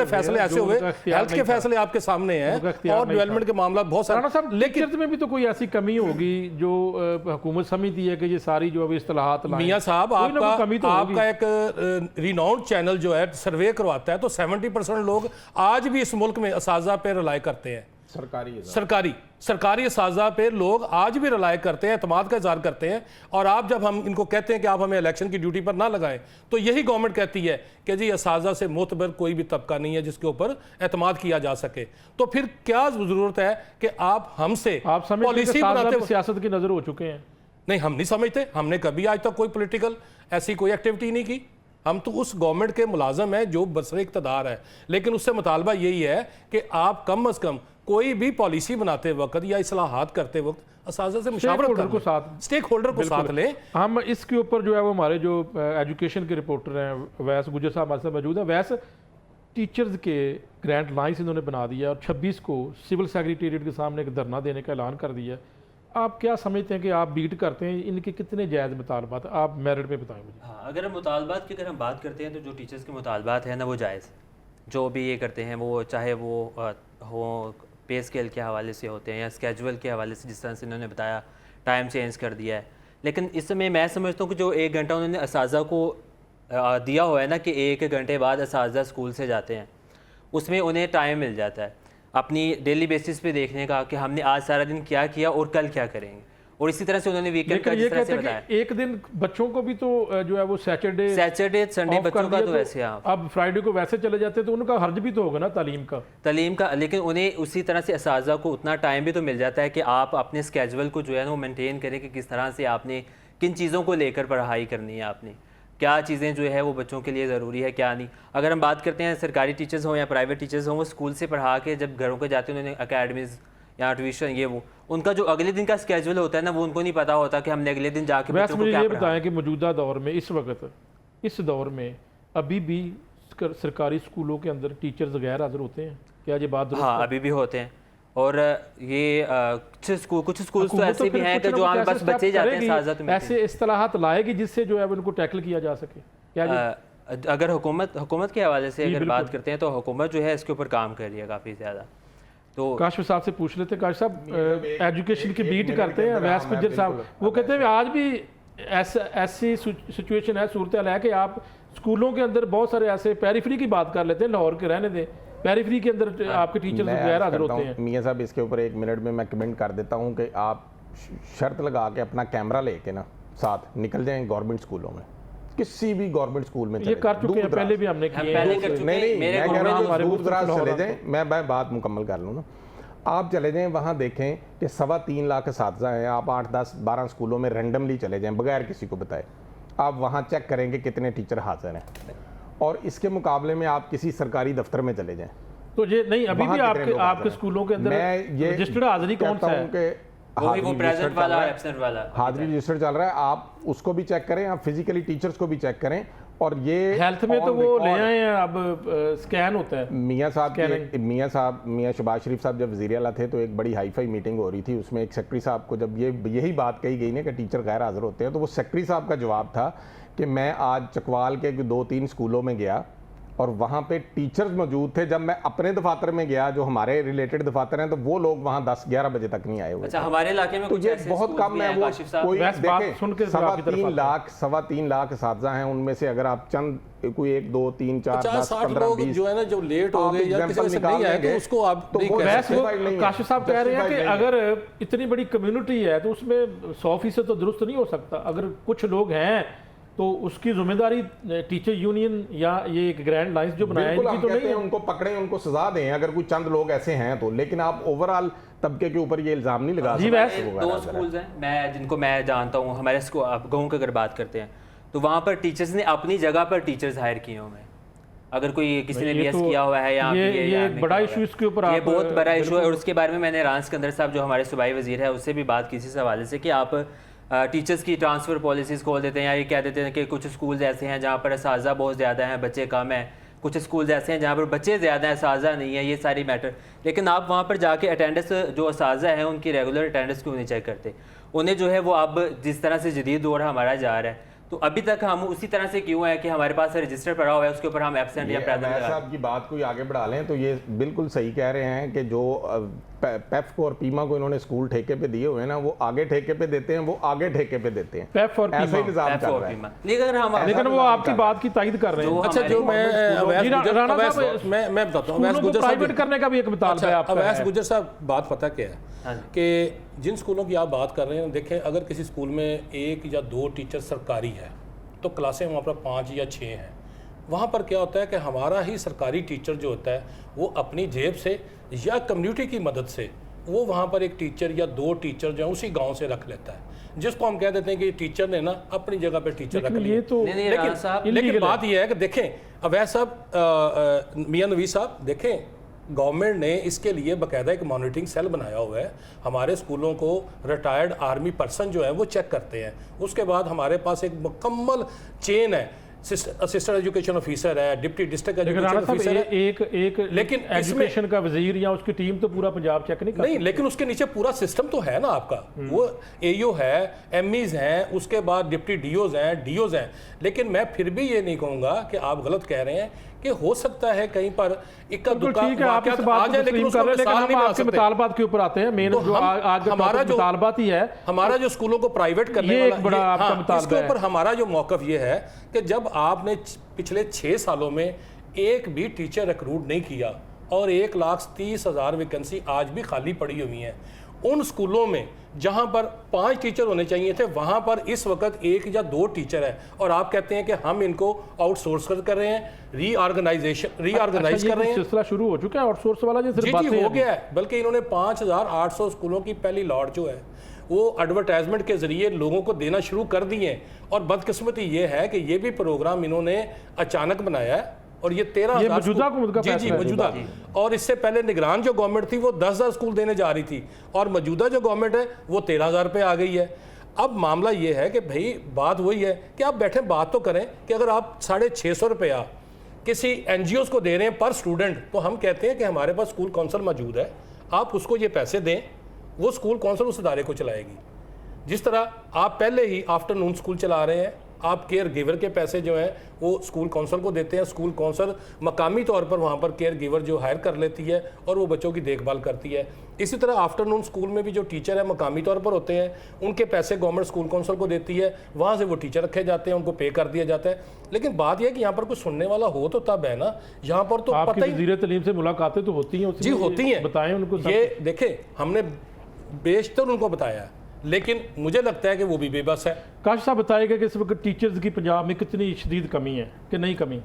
फैसले ऐसे हुए, हेल्थ के फैसले आपके सामने हैं और डेवलपमेंट के मामला बहुत सारे। लेकिन में भी तो कोई ऐसी कमी होगी जो हुकूमत समझती है कि ये सारी जो अभी इस्तिलाहात मियां साहब, आपका एक रिनाउंड चैनल जो है सर्वे करवाता है, तो 70% लोग आज भी इस मुल्क में असातिज़ा पे रिलाई करते हैं। सरकारी असाजा पे लोग आज भी रिलाय करते हैं, एतमाद का इजहार करते हैं। और आप जब हम इनको कहते हैं कि आप हमें इलेक्शन की ड्यूटी पर ना लगाएं, तो यही गवर्नमेंट कहती है कि जी असाजा से मोतबर कोई भी तबका नहीं है जिसके ऊपर एतमाद किया जा सके। तो फिर क्या जरूरत है कि आप हमसे आप पॉलिसी बनाते सियासत की नजर हो चुके हैं? नहीं, हम नहीं समझते। हमने कभी आज तक कोई पॉलिटिकल ऐसी कोई एक्टिविटी नहीं की। हम तो उस गवर्नमेंट के मुलाजम हैं जो बरसरे इक़्तिदार है, लेकिन उससे मुतालबा यही है कि आप कम अज़ कम कोई भी पॉलिसी बनाते वक्त या इस्लाहात करते वक्त असाज़ा से मुशावरत को साथ, स्टेक होल्डर को साथ लें। हम इसके ऊपर जो है वो हमारे जो एजुकेशन के रिपोर्टर हैं वैस गुजर साहब हमारे साथ मौजूद हैं। वैस टीचर्स के ग्रांट लाइन्स इन्होंने बना दिया और 26 को सिविल सेक्रेटेरिएट के सामने एक धरना देने का ऐलान कर दिया। आप क्या समझते हैं कि आप बीट करते हैं, इनके कितने जायज़ मुतालबात? आप मेरिट पे बताएं मुझे। हाँ, अगर हम मुतालबात की अगर हम बात करते हैं तो जो टीचर्स के मुतालबात हैं ना वो जायज़, जो भी ये करते हैं वो चाहे वो हो पे स्केल के हवाले से होते हैं या स्केजुअल के हवाले से, जिस तरह से इन्होंने बताया टाइम चेंज कर दिया है। लेकिन इस समय मैं समझता हूँ कि जो 1 घंटा उन्होंने असाजा को दिया हुआ है ना कि 1 घंटे बाद असाजा स्कूल से जाते हैं, उसमें उन्हें टाइम मिल जाता है अपनी डेली बेसिस पे देखने का कि हमने आज सारा दिन क्या किया और कल क्या करेंगे। और इसी तरह से उन्होंने वीकेंड का जिस तरह से बताया, एक दिन बच्चों को भी तो जो है वो सैटरडे संडे बच्चों का तो वैसे अब फ्राइडे को वैसे चले जाते तो उनका हर्ज भी तो होगा ना तालीम का। लेकिन उन्हें उसी तरह से असाजा को उतना टाइम भी तो मिल जाता है कि आप अपने स्केजुअल को जो है ना वो मेंटेन करें कि किस तरह से आपने किन चीज़ों को लेकर पढ़ाई करनी है, आपने क्या चीज़ें जो है वो बच्चों के लिए ज़रूरी है क्या नहीं। अगर हम बात करते हैं सरकारी टीचर्स हों या प्राइवेट टीचर्स हों, वो स्कूल से पढ़ा के जब घरों के जाते हैं उन्होंने अकेडमीज़ या ट्यूशन ये वो उनका जो अगले दिन का स्केजुअल होता है ना वो उनको नहीं पता होता कि हमने अगले दिन जाके वैसे मुझे ये बताएं कि मौजूदा दौर में इस दौर में अभी भी सरकारी स्कूलों के अंदर टीचर्स गैर हाजिर होते हैं क्या? ये बात हाँ अभी भी होते हैं। और ये कुछ स्कूल तो ऐसे भी हैं कि जो आम बस बच्चे जाते हैं साज़त में। ऐसे इस्तिलाहात लाएगी जिससे जो है उनको टैकल किया जा सके क्या? अगर हुकूमत के हवाले से अगर बात करते हैं तो हुकूमत जो है इसके ऊपर काम कर रही है काफ़ी ज़्यादा। तो काशिफ साहब से पूछ लेते। काशिफ साहब एजुकेशन की बीट करते हैं वैस गुज्जर साहब, वो कहते हैं आज भी ऐसी सिचुएशन है, सूरत हाल है कि आप स्कूलों के अंदर बहुत सारे ऐसे पेरिफेरी की बात कर लेते हैं, लाहौर के रहने दें, पेरिफेरी के अंदर आपके टीचर्स गैर हाजिर होते हैं। मियां साहब इसके ऊपर 1 मिनट में मैं कमेंट कर देता हूं कि आप शर्त लगा के अपना कैमरा लेके ना साथ निकल जाएं गवर्नमेंट स्कूलों में, किसी भी गवर्नमेंट स्कूल में ये कर चुके हैं, पहले भी हमने किए हैं। नहीं मैं कह रहा हूँ दूर दराज चले जाएं, मैं बात मुकम्मल कर लूँ ना। आप चले जाएं वहाँ देखें कि 3.25 लाख असातिज़ा हैं, आप 8, 10, 12 स्कूलों में रैंडमली चले जाएं बगैर किसी को बताए, आप वहाँ चेक करेंगे कितने टीचर हाजिर हैं। और इसके मुकाबले में आप किसी सरकारी दफ्तर में चले जाएं तो ये नहीं, अभी भी आपके स्कूलों के अंदर रजिस्टर्ड हाजिरी कौन सा है? वो प्रेजेंट वाला एब्सेंट वाला हाजिरी रजिस्टर चल रहा है, आप उसको भी चेक करें, आप फिजिकली टीचर्स को भी चेक करें। और ये हेल्थ में तो वो ले आए हैं, अब स्कैन होता है। मियां शहबाज शरीफ साहब जब वज़ीर आला थे तो एक बड़ी हाई फाई मीटिंग हो रही थी, उसमें एक सेक्रेटरी साहब को जब यही बात कही गई ना कि टीचर गैर हाजिर होते हैं, तो वो सेक्रेटरी साहब का जवाब था कि मैं आज चकवाल के 2-3 स्कूलों में गया और वहाँ पे टीचर्स मौजूद थे। जब मैं अपने दफातर में गया जो हमारे रिलेटेड दफातर हैं तो वो लोग वहाँ 10-11 बजे तक नहीं आए हुए। अच्छा, हमारे इलाके में तो ये बहुत कम है। वो कोई देखें 3.25 लाख असातिज़ा हैं, उनमें से अगर आप चंद कोई 1, 2, 3, 4, 10, 15, 20 जो है ना जो लेट हो गए या किसी से नहीं आए तो उसको आप काशिफ साहब कह रहे हैं कि अगर इतनी बड़ी कम्युनिटी है तो उसमें 100% तो दुरुस्त नहीं हो सकता। अगर कुछ लोग हैं तो उसकी जिम्मेदारी टीचर यूनियन या ये एक ग्रैंड लाइंस जो बनाया इनकी तो नहीं है, उनको पकड़ें, उनको सजा दें अगर कोई चंद लोग ऐसे हैं तो, लेकिन आप ओवरऑल तबके के ऊपर ये इल्जाम नहीं लगा सकते। 2 स्कूल्स हैं जिनको मैं जानता हूँ हमारे गाँव की अगर बात करते हैं तो वहाँ पर टीचर्स ने अपनी जगह पर टीचर्स हायर किए हुए हैं। अगर कोई किसी ने बीएस किया हुआ है या ये बड़ा इशू इसके ऊपर, ये बहुत बड़ा इशू है। और उसके बारे में मैंने रान सिकंदर साहब जो हमारे सूबाई वजीर है उससे भी बात की इस हवाले से कि आप टीचर्स की ट्रांसफ़र पॉलिसीज़ खोल देते हैं या ये कह देते हैं कि कुछ स्कूल्स ऐसे हैं जहाँ पर असातिज़ा बहुत ज़्यादा हैं, बच्चे कम हैं, कुछ स्कूल्स ऐसे हैं जहाँ पर बच्चे ज़्यादा हैं, असातिज़ा नहीं है, ये सारी मैटर। लेकिन आप वहाँ पर जाके अटेंडेंस जो असातिज़ा हैं उनकी रेगुलर अटेंडेंस क्यों नहीं चेक करते? उन्हें जो है वो अब जिस तरह से जदीद दौर हमारा जा रहा है तो अभी तक हम उसी तरह से क्यों है कि हमारे पास रजिस्टर पड़ा हुआ है, उसके ऊपर हम एब्सेंट या प्रेजेंट लगा। साहब की बात कोई आगे बढ़ा लें तो ये बिल्कुल सही कह रहे हैं कि जो पेफ को और पीमा को इन्होंने स्कूल ठेके पे दिए हुए हैं ना, वो आगे ठेके पे देते हैं, वो आगे ठेके पे देते हैं। पेफ और ऐसा ही निजाम F चल और रहा है। पीमा। लेकिन वो आपकी बात की तायद कर रहे हैं। अच्छा, जो मैं बताता हूँ, अवैस गुज्जर प्राइवेट करने का भी एक मुतालबा है आपका। अवैस गुज्जर साहब, बात पता क्या है कि जिन स्कूलों की आप बात कर रहे हैं, देखें अगर किसी स्कूल में 1 या 2 टीचर सरकारी है तो क्लासें वहाँ पर 5 या 6 हैं। वहाँ पर क्या होता है कि हमारा ही सरकारी टीचर जो होता है वो अपनी जेब से या कम्युनिटी की मदद से वो वहाँ पर एक टीचर या 2 टीचर जो है उसी गांव से रख लेता है, जिसको हम कह देते हैं कि टीचर ने ना अपनी जगह पे टीचर रख लिया। ये तो लेकिन बात यह है कि देखें अवैस साहब, मियां नवीद साहब, देखें गवर्नमेंट ने इसके लिए बाकायदा एक मॉनिटरिंग सेल बनाया हुआ है। हमारे स्कूलों को रिटायर्ड आर्मी पर्सन जो है वो चेक करते हैं। उसके बाद हमारे पास एक मुकम्मल चेन है, असिस्टेंट एजुकेशन ऑफिसर है, डिप्टी डिस्ट्रिक्ट एजुकेशन ऑफिसर है। एक लेकिन एजुकेशन का वजीर या उसकी टीम तो पूरा पंजाब चेक नहीं करती। नहीं, लेकिन उसके नीचे पूरा सिस्टम तो है ना आपका। वो एईओ है, एमईज हैं, उसके बाद डिप्टी डीओज हैं, डीओज हैं। लेकिन मैं फिर भी ये नहीं कहूंगा कि आप गलत कह रहे हैं कि हो सकता है कहीं पर इक्का दुक्का वाक़यात आ जाए, लेकिन उसको मिसाल नहीं बना सकते। मुतालबात के ऊपर आते हैं। मेन जो आज का हमारा जो मुतालबात ही है, हमारा जो स्कूलों को प्राइवेट करने ये वाला एक बड़ा आपका मुतालबा इसके ऊपर हमारा जो मौक़िफ़ ये है कि जब आपने पिछले 6 सालों में एक भी टीचर रिक्रूट नहीं किया और 1,30,000 वैकेंसी आज भी खाली पड़ी हुई हैं, उन स्कूलों में जहां पर 5 टीचर होने चाहिए थे वहां पर इस वक्त 1 या 2 टीचर है, और आप कहते हैं कि हम इनको आउटसोर्स कर रहे हैं, रीऑर्गेनाइज कर रहे हैं। सिलसिला शुरू हो चुका है आउटसोर्स वाला, जो सिर्फ जी हो गया है। बल्कि इन्होंने 5,800 स्कूलों की पहली लॉट जो है वो एडवर्टाइजमेंट के जरिए लोगों को देना शुरू कर दिए हैं। और बदकिस्मती ये है कि ये भी प्रोग्राम इन्होंने अचानक बनाया है, और ये 13,000 मौजूदा हुकूमत का जी मौजूदा। और इससे पहले निगरान जो गवर्नमेंट थी वो 10,000 स्कूल देने जा रही थी, और मौजूदा जो गवर्नमेंट है वो 13,000 पे आ गई है। अब मामला ये है कि भाई बात वही है कि आप बैठे बात तो करें कि अगर आप 650 रुपया किसी NGOs को दे रहे हैं पर स्टूडेंट, तो हम कहते हैं कि हमारे पास स्कूल काउंसिल मौजूद है, आप उसको ये पैसे दें, वो स्कूल काउंसिल उस इदारे को चलाएगी। जिस तरह आप पहले ही आफ्टरनून स्कूल चला रहे हैं, आप केयर गिवर के पैसे जो हैं वो स्कूल काउंसिल को देते हैं। स्कूल काउंसिल मकामी तौर पर वहाँ पर केयर गिवर जो हायर कर लेती है और वो बच्चों की देखभाल करती है। इसी तरह आफ्टरनून स्कूल में भी जो टीचर है मकामी तौर पर होते हैं, उनके पैसे गवर्नमेंट स्कूल काउंसिल को देती है, वहाँ से वो टीचर रखे जाते हैं, उनको पे कर दिया जाता है। लेकिन बात यह है कि यहाँ पर कुछ सुनने वाला हो तो तब है ना, यहाँ पर तो पता ही वज़ीर तालीम से मुलाकातें तो होती हैं जी, होती हैं, बताएं उनको। ये देखें हमने बेशतर उनको बताया, लेकिन मुझे लगता है कि वो भी बेबस है। काश साहब बताएगा कि इस वक्त टीचर्स की पंजाब में कितनी शदीद कमी है कि नहीं कमी?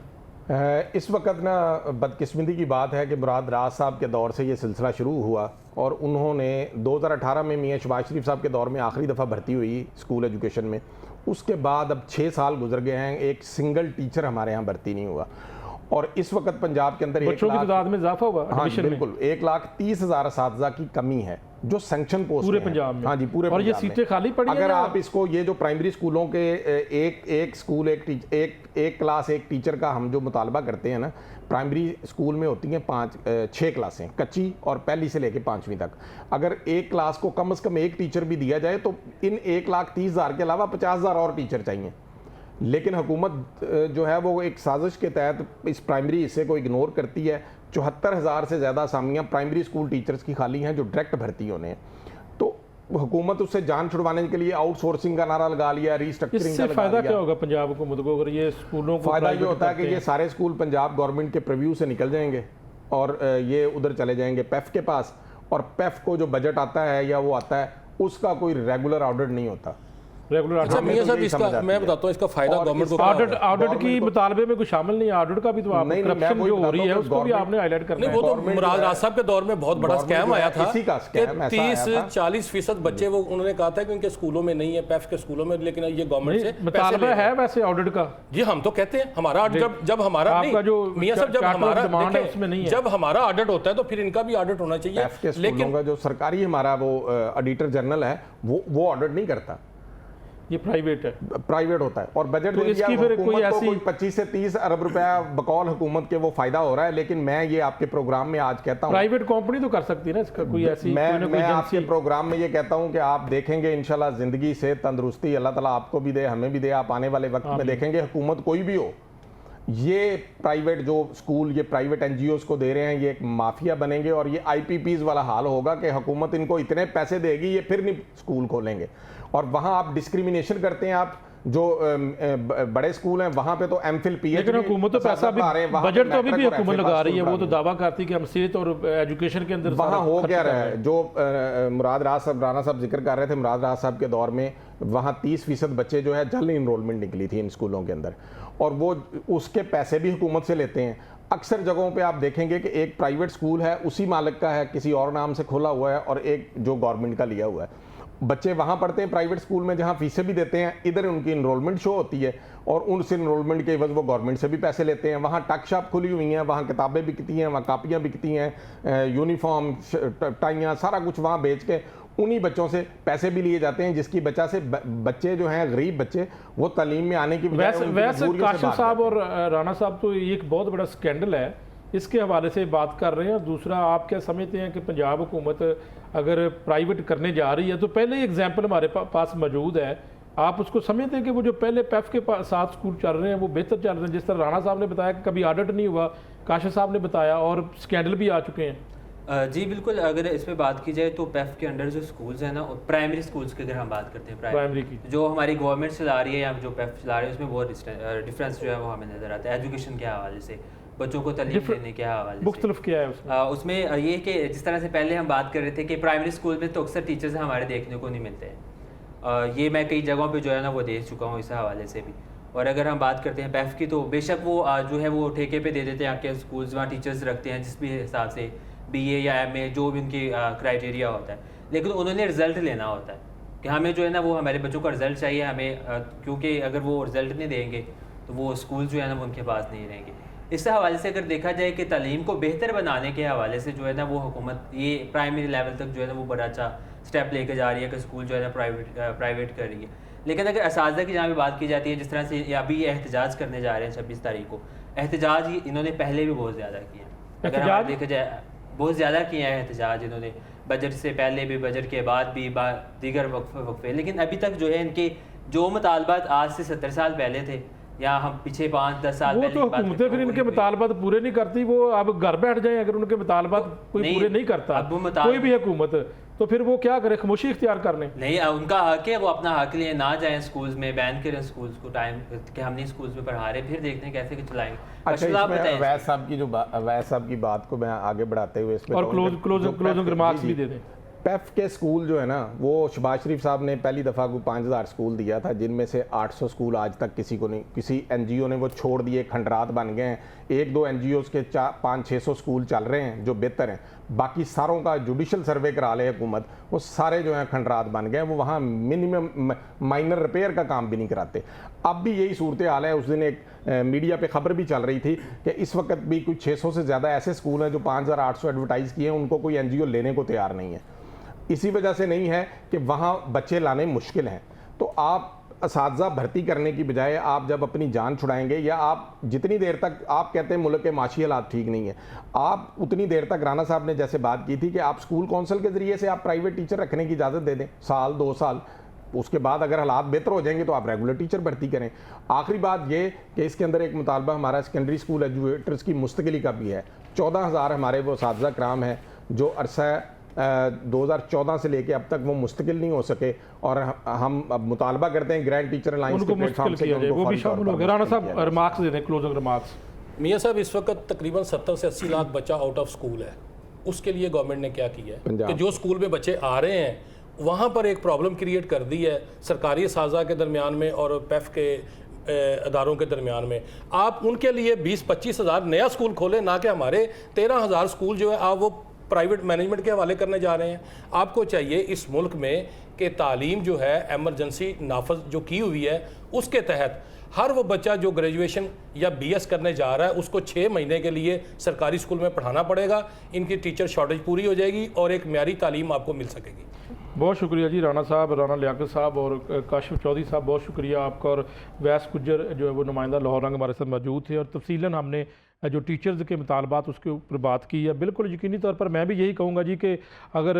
इस वक्त ना बदकिस्मती की बात है कि मुराद राज साहब के दौर से ये सिलसिला शुरू हुआ, और उन्होंने 2018 में मियाँ शहबाज शरीफ साहब के दौर में आखिरी दफ़ा भर्ती हुई स्कूल एजुकेशन में। उसके बाद अब 6 साल गुजर गए हैं, एक सिंगल टीचर हमारे यहाँ भर्ती नहीं हुआ। और इस वक्त पंजाब के अंदर बच्चों की तादाद में इजाफा हुआ। हाँ बिल्कुल, 1,30,000 असातिज़ा की कमी है जो सैंक्शन पोस्ट पूरे पंजाब में। हाँ जी, पूरे और ये सीटें खाली पड़ी हैं। अगर आप इसको ये जो प्राइमरी स्कूलों के एक स्कूल एक क्लास एक टीचर का हम जो मुतालबा करते हैं ना, प्राइमरी स्कूल में होती हैं 6 क्लासें कच्ची और पहली से लेकर 5वीं तक। अगर एक क्लास को कम से कम एक टीचर भी दिया जाए तो इन 1,30,000 के अलावा 50,000 और टीचर चाहिए। लेकिन हुकूमत जो है वो एक साजिश के तहत इस प्राइमरी हिस्से को इग्नोर करती है। 74,000 से ज़्यादा असामियाँ प्राइमरी स्कूल टीचर्स की खाली हैं जो डायरेक्ट भर्ती होने हैं। तो हुकूमत उससे जान छुड़वाने के लिए आउटसोर्सिंग का नारा लगा लिया, रीस्ट्रक्चरिंग का लगा लिया। फ़ायदा क्या होगा पंजाब हुकूमत को अगर ये स्कूलों को? फ़ायदा ये होता है कि ये सारे स्कूल पंजाब गवर्नमेंट के प्रीव्यू से निकल जाएंगे और ये उधर चले जाएंगे पेफ के पास, और पेफ को जो बजट आता है या वो आता है उसका कोई रेगुलर ऑडिट नहीं होता। अच्छा मियां साहब, इसका मैं बताता हूँ इसका फायदा गवर्नमेंट को। ऑडिट की मुतालबे में कुछ शामिल नहीं है, ऑडिट का भी तो आप करप्शन जो हो रही है उसको भी आपने हाईलाइट करना है। वो तो मुराद राज साहब के दौर में बहुत बड़ा स्कैम आया था कि 30-40% बच्चे वो उन्होंने कहा था कि उनके स्कूलों में नहीं है, पेफ के स्कूलों में, लेकिन ये गवर्नमेंट से मुतालबा है वैसे ऑडिट का। जी हम तो कहते हैं हमारा जब हमारा मियां साहब जब हमारा ऑडिट होता है तो फिर इनका भी ऑडिट होना चाहिए। लेकिन जो सरकारी हमारा वो ऑडिटर जनरल है वो ऑडिट नहीं करता। ये प्राइवेट है, प्राइवेट होता है और बजट तो दे दिया इसकी फिर हुकूमत कोई को ऐसी- कोई 25 से 30 अरब रुपया बकौल हुकूमत के वो फायदा हो रहा है। लेकिन मैं ये आपके प्रोग्राम में आज कहता हूँ, प्राइवेट कंपनी तो कर सकती है ना इसका कोई ऐसी कोई ना कोई मैं आपके एजेंसी। प्रोग्राम में ये कहता हूं कि आप देखेंगे इंशाल्लाह ज़िंदगी से तंदुरुस्ती अल्लाह ताला आपको भी दे, हमें भी दे, आप आने वाले वक्त में देखेंगे हुकूमत कोई भी हो, ये प्राइवेट जो स्कूल ये प्राइवेट एनजीओज को दे रहे हैं ये एक माफिया बनेंगे और ये आईपीपीज वाला हाल होगा कि हुकूमत इनको इतने पैसे देगी ये फिर नहीं स्कूल खोलेंगे। और वहाँ आप डिस्क्रिमिनेशन करते हैं, आप जो बड़े स्कूल हैं वहाँ पे तो एमफिल पीएचडी, लेकिन हुकूमत तो पैसा भी, बजट तो अभी भी हुकूमत लगा रही है, वो तो दावा करती है कि हम सेहत और एजुकेशन के अंदर वहाँ हो क्या रहा है। जो मुराद राज साहब राना साहब जिक्र कर रहे थे, मुराद राज साहब के दौर में वहाँ 30% बच्चे जो है जल्द इनरोलमेंट निकली थी इन स्कूलों के अंदर, और वो उसके पैसे भी हुकूमत से लेते हैं। अक्सर जगहों पे आप देखेंगे कि एक प्राइवेट स्कूल है उसी मालिक का है, किसी और नाम से खोला हुआ है, और एक जो गवर्नमेंट का लिया हुआ है। बच्चे वहाँ पढ़ते हैं प्राइवेट स्कूल में जहाँ फीसें भी देते हैं, इधर उनकी इनरोलमेंट शो होती है और उस इनरोलमेंट के एवज वो गवर्नमेंट से भी पैसे लेते हैं। वहाँ टक शॉप खुली हुई हैं, वहाँ किताबें बिकती हैं, वहाँ कापियाँ बिकती हैं, यूनिफॉर्म, टाइयाँ, सारा कुछ वहाँ बेच के उन्हीं बच्चों से पैसे भी लिए जाते हैं, जिसकी वजह से बच्चे जो हैं गरीब बच्चे वो तालीम में आने की बजाय वैसे उनकी मजबूरियों से काशिफ भाग साहब जाते और राणा साहब तो ये एक बहुत बड़ा स्कैंडल है, इसके हवाले से बात कर रहे हैं। और दूसरा, आप क्या समझते हैं कि पंजाब हुकूमत अगर प्राइवेट करने जा रही है तो पहले एग्जाम्पल हमारे पास मौजूद है, आप उसको समझते हैं कि वो जो पहले पैफ के साथ स्कूल चल रहे हैं वो बेहतर चल रहे हैं? जिस तरह राणा साहब ने बताया कि कभी ऑडिट नहीं हुआ, काशिफ साहब ने बताया, और स्कैंडल भी आ चुके हैं। जी बिल्कुल, अगर इस पे बात की जाए तो पैफ के अंडर जो स्कूल्स हैं ना, प्राइमरी स्कूल्स की अगर हम बात करते हैं, प्राइमरी की जो हमारी गवर्नमेंट चला रही है या जो पैफ चला रही है उसमें बहुत डिफरेंस जो है वो हमें नज़र आता है एजुकेशन के हवाले से, बच्चों को तालीम देने के हवाले से। मुख्तलिफ क्या है उसमें? उसमें ये कि जिस तरह से पहले हम बात कर रहे थे कि प्राइमरी स्कूल में तो अक्सर टीचर्स हमारे देखने को नहीं मिलते हैं, ये मैं कई जगहों पे जो है ना वो देख चुका हूँ इस हवाले से भी। और अगर हम बात करते हैं पैफ की, तो बेशक वो जो है वो ठेके पे दे देते हैं आपके स्कूल्स, वहाँ टीचर्स रखते हैं जिस भी हिसाब से BA या MA जो भी उनकी क्राइटेरिया होता है, लेकिन उन्होंने रिजल्ट लेना होता है कि हमें जो है ना वो हमारे बच्चों का रिजल्ट चाहिए हमें, क्योंकि अगर वो रिजल्ट नहीं देंगे तो वो स्कूल जो है ना वो उनके पास नहीं रहेंगे। इस हवाले से अगर देखा जाए कि तालीम को बेहतर बनाने के हवाले से जो है ना वो हुकूमत ये प्राइमरी लेवल तक जो है ना वो बड़ा अच्छा स्टेप लेके जा रही है कि स्कूल जो है ना प्राइवेट कर रही है। लेकिन अगर असातिज़ा की जहाँ पे बात की जाती है, जिस तरह से अभी ये एहतजाज करने जा रहे हैं 26 तारीख को, एहतजाज इन्होंने पहले भी बहुत ज़्यादा किए हैं। अगर हम देखा जाए बहुत ज़्यादा किए हैं एहतजाज इन्होंने, बजट से पहले भी, बजट के बाद भी, दीगर वक्फे, लेकिन अभी तक जो है इनके जो मुतालबात आज से 70 साल पहले थे या हम पीछे 5-10 साल वो पहले तो हुकूमतें फिर इनके मुतालबात पूरे नहीं करती, वो अब घर बैठ जाएं अगर उनके मुतालबात कोई पूरे नहीं करता कोई भी हुकूमत, तो फिर वो क्या करे, खामोशी इख्तियार कर लें? नहीं, उनका हक है, वो अपना हक लिए ना जाएं स्कूल्स में, बैन करें स्कूल्स को टाइम कि हम नहीं स्कूल्स में पढ़ा रहे, फिर देखते हैं कैसे चलाएंगे। अच्छा, इसमें अवैध साहब की अवैध साहब की बात को मैं आगे बढ़ाते हुए इसमें और क्लोजिंग रिमार्क्स भी दे दें। पैफ के स्कूल जो है ना वो शहबाज शरीफ साहब ने पहली दफ़ा को 5000 स्कूल दिया था, जिनमें से 800 स्कूल आज तक किसी एनजीओ ने वो छोड़ दिए, खंडरात बन गए हैं। 1-2 एनजीओज़ के 500-600 स्कूल चल रहे हैं जो बेहतर हैं, बाकी सारों का जुडिशल सर्वे करा ले हुकूमत, वो सारे जो हैं खंडरात बन गए हैं, वो वहाँ मिनिमम माइनर रिपेयर का काम भी नहीं कराते। अब भी यही सूरत हाल है। उस दिन एक मीडिया पे खबर भी चल रही थी कि इस वक्त भी कुछ 600 से ज़्यादा ऐसे स्कूल हैं जो 5800 एडवर्टाइज़ किए हैं, उनको कोई एनजीओ लेने को तैयार नहीं है। इसी वजह से नहीं है कि वहाँ बच्चे लाने मुश्किल हैं। तो आप असातिज़ा भर्ती करने की बजाय आप जब अपनी जान छुड़ाएंगे, या आप जितनी देर तक आप कहते हैं मुल्क के माशी हालात ठीक नहीं है, आप उतनी देर तक, राना साहब ने जैसे बात की थी कि आप स्कूल कौंसिल के ज़रिए से आप प्राइवेट टीचर रखने की इजाज़त दे दें, 1-2 साल, उसके बाद अगर हालात बेहतर हो जाएंगे तो आप रेगुलर टीचर भर्ती करें। आखिरी बात ये कि इसके अंदर एक मुतालबा हमारा सेकेंडरी स्कूल एजुकेटर्स की मुस्तकिली का भी है। 14,000 हमारे वो असातिज़ा कराम हैं जो अरसा 2014 से लेके अब तक वो मुस्तकिल नहीं हो सके, और हम अब मुतालबा करते हैं ग्रैंड टीचर अलायंस के प्लेटफॉर्म से वो भी शामिल हो गए। राणा साहब रिमार्क्स दे दें, क्लोजिंग रिमार्क्स। मियाँ साहब, इस वक्त तकरीबन 70 से 80 लाख बच्चा आउट ऑफ स्कूल है, उसके लिए गवर्नमेंट ने क्या किया है कि जो स्कूल में बच्चे आ रहे हैं वहाँ पर एक प्रॉब्लम क्रिएट कर दी है सरकारी साजा के दरमियान में और पैफ के अदारों के दरमियान में। आप उनके लिए 20-25 हज़ार नया स्कूल खोलें, ना कि हमारे 13,000 स्कूल जो है आप वो प्राइवेट मैनेजमेंट के हवाले करने जा रहे हैं। आपको चाहिए इस मुल्क में कि तालीम जो है एमरजेंसी नाफज जो की हुई है उसके तहत हर वो बच्चा जो ग्रेजुएशन या BS करने जा रहा है उसको 6 महीने के लिए सरकारी स्कूल में पढ़ाना पड़ेगा। इनकी टीचर शॉर्टेज पूरी हो जाएगी और एक म्यारी तालीम आपको मिल सकेगी। बहुत शुक्रिया जी राना साहब, राना लियाकत साहब और काशिफ चौधरी साहब, बहुत शुक्रिया आपका। और वैस गुज्जर जो है वो नुमाइंदा लाहौर रंग हमारे साथ मौजूद थे और तफसीलन हमने जो टीचर्स के मुतालबात उसके ऊपर बात की है। बिल्कुल यकीनी तौर पर मैं भी यही कहूँगा जी कि अगर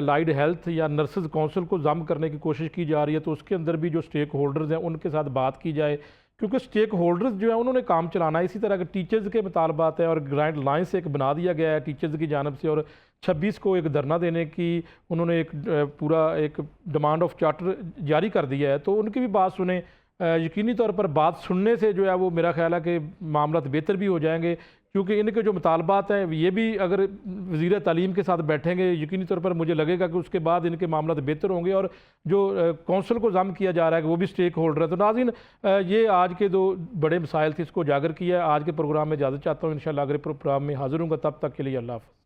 लाइड हेल्थ या नर्सेज काउंसिल को जम करने की कोशिश की जा रही है तो उसके अंदर भी जो स्टेक होल्डर्स हैं उनके साथ बात की जाए, क्योंकि स्टेक होल्डर्स जो है उन्होंने काम चलाना है। इसी तरह के टीचर्स के मुतालबात है और गाइडलाइंस एक बना दिया गया है टीचर्स की जानब से, और 26 को एक धरना देने की उन्होंने एक पूरा एक डिमांड ऑफ चार्टर जारी कर दिया है। तो उनकी भी बात सुने। यकीनी तौर पर बात सुनने से जो है वो मेरा ख्याल है कि मामला बेहतर भी हो जाएंगे, क्योंकि इनके जो मुतालबात हैं ये भी अगर वज़ीर तालीम के साथ बैठेंगे यकीनी तौर पर मुझे लगेगा कि उसके बाद इनके मामला बेहतर होंगे। और जो कौंसल को जम किया जा रहा है कि वो भी स्टेक होल्डर है। तो नाज़रीन, ये आज के 2 बड़े मसाइल थे, इसको उजागर किया है। आज के प्रोग्राम में इजाज़त चाहता हूँ। इंशाअल्लाह अगले प्रोग्राम में हाज़िर हूँगा। तब तक के लिए अल्लाह हाफ़िज़।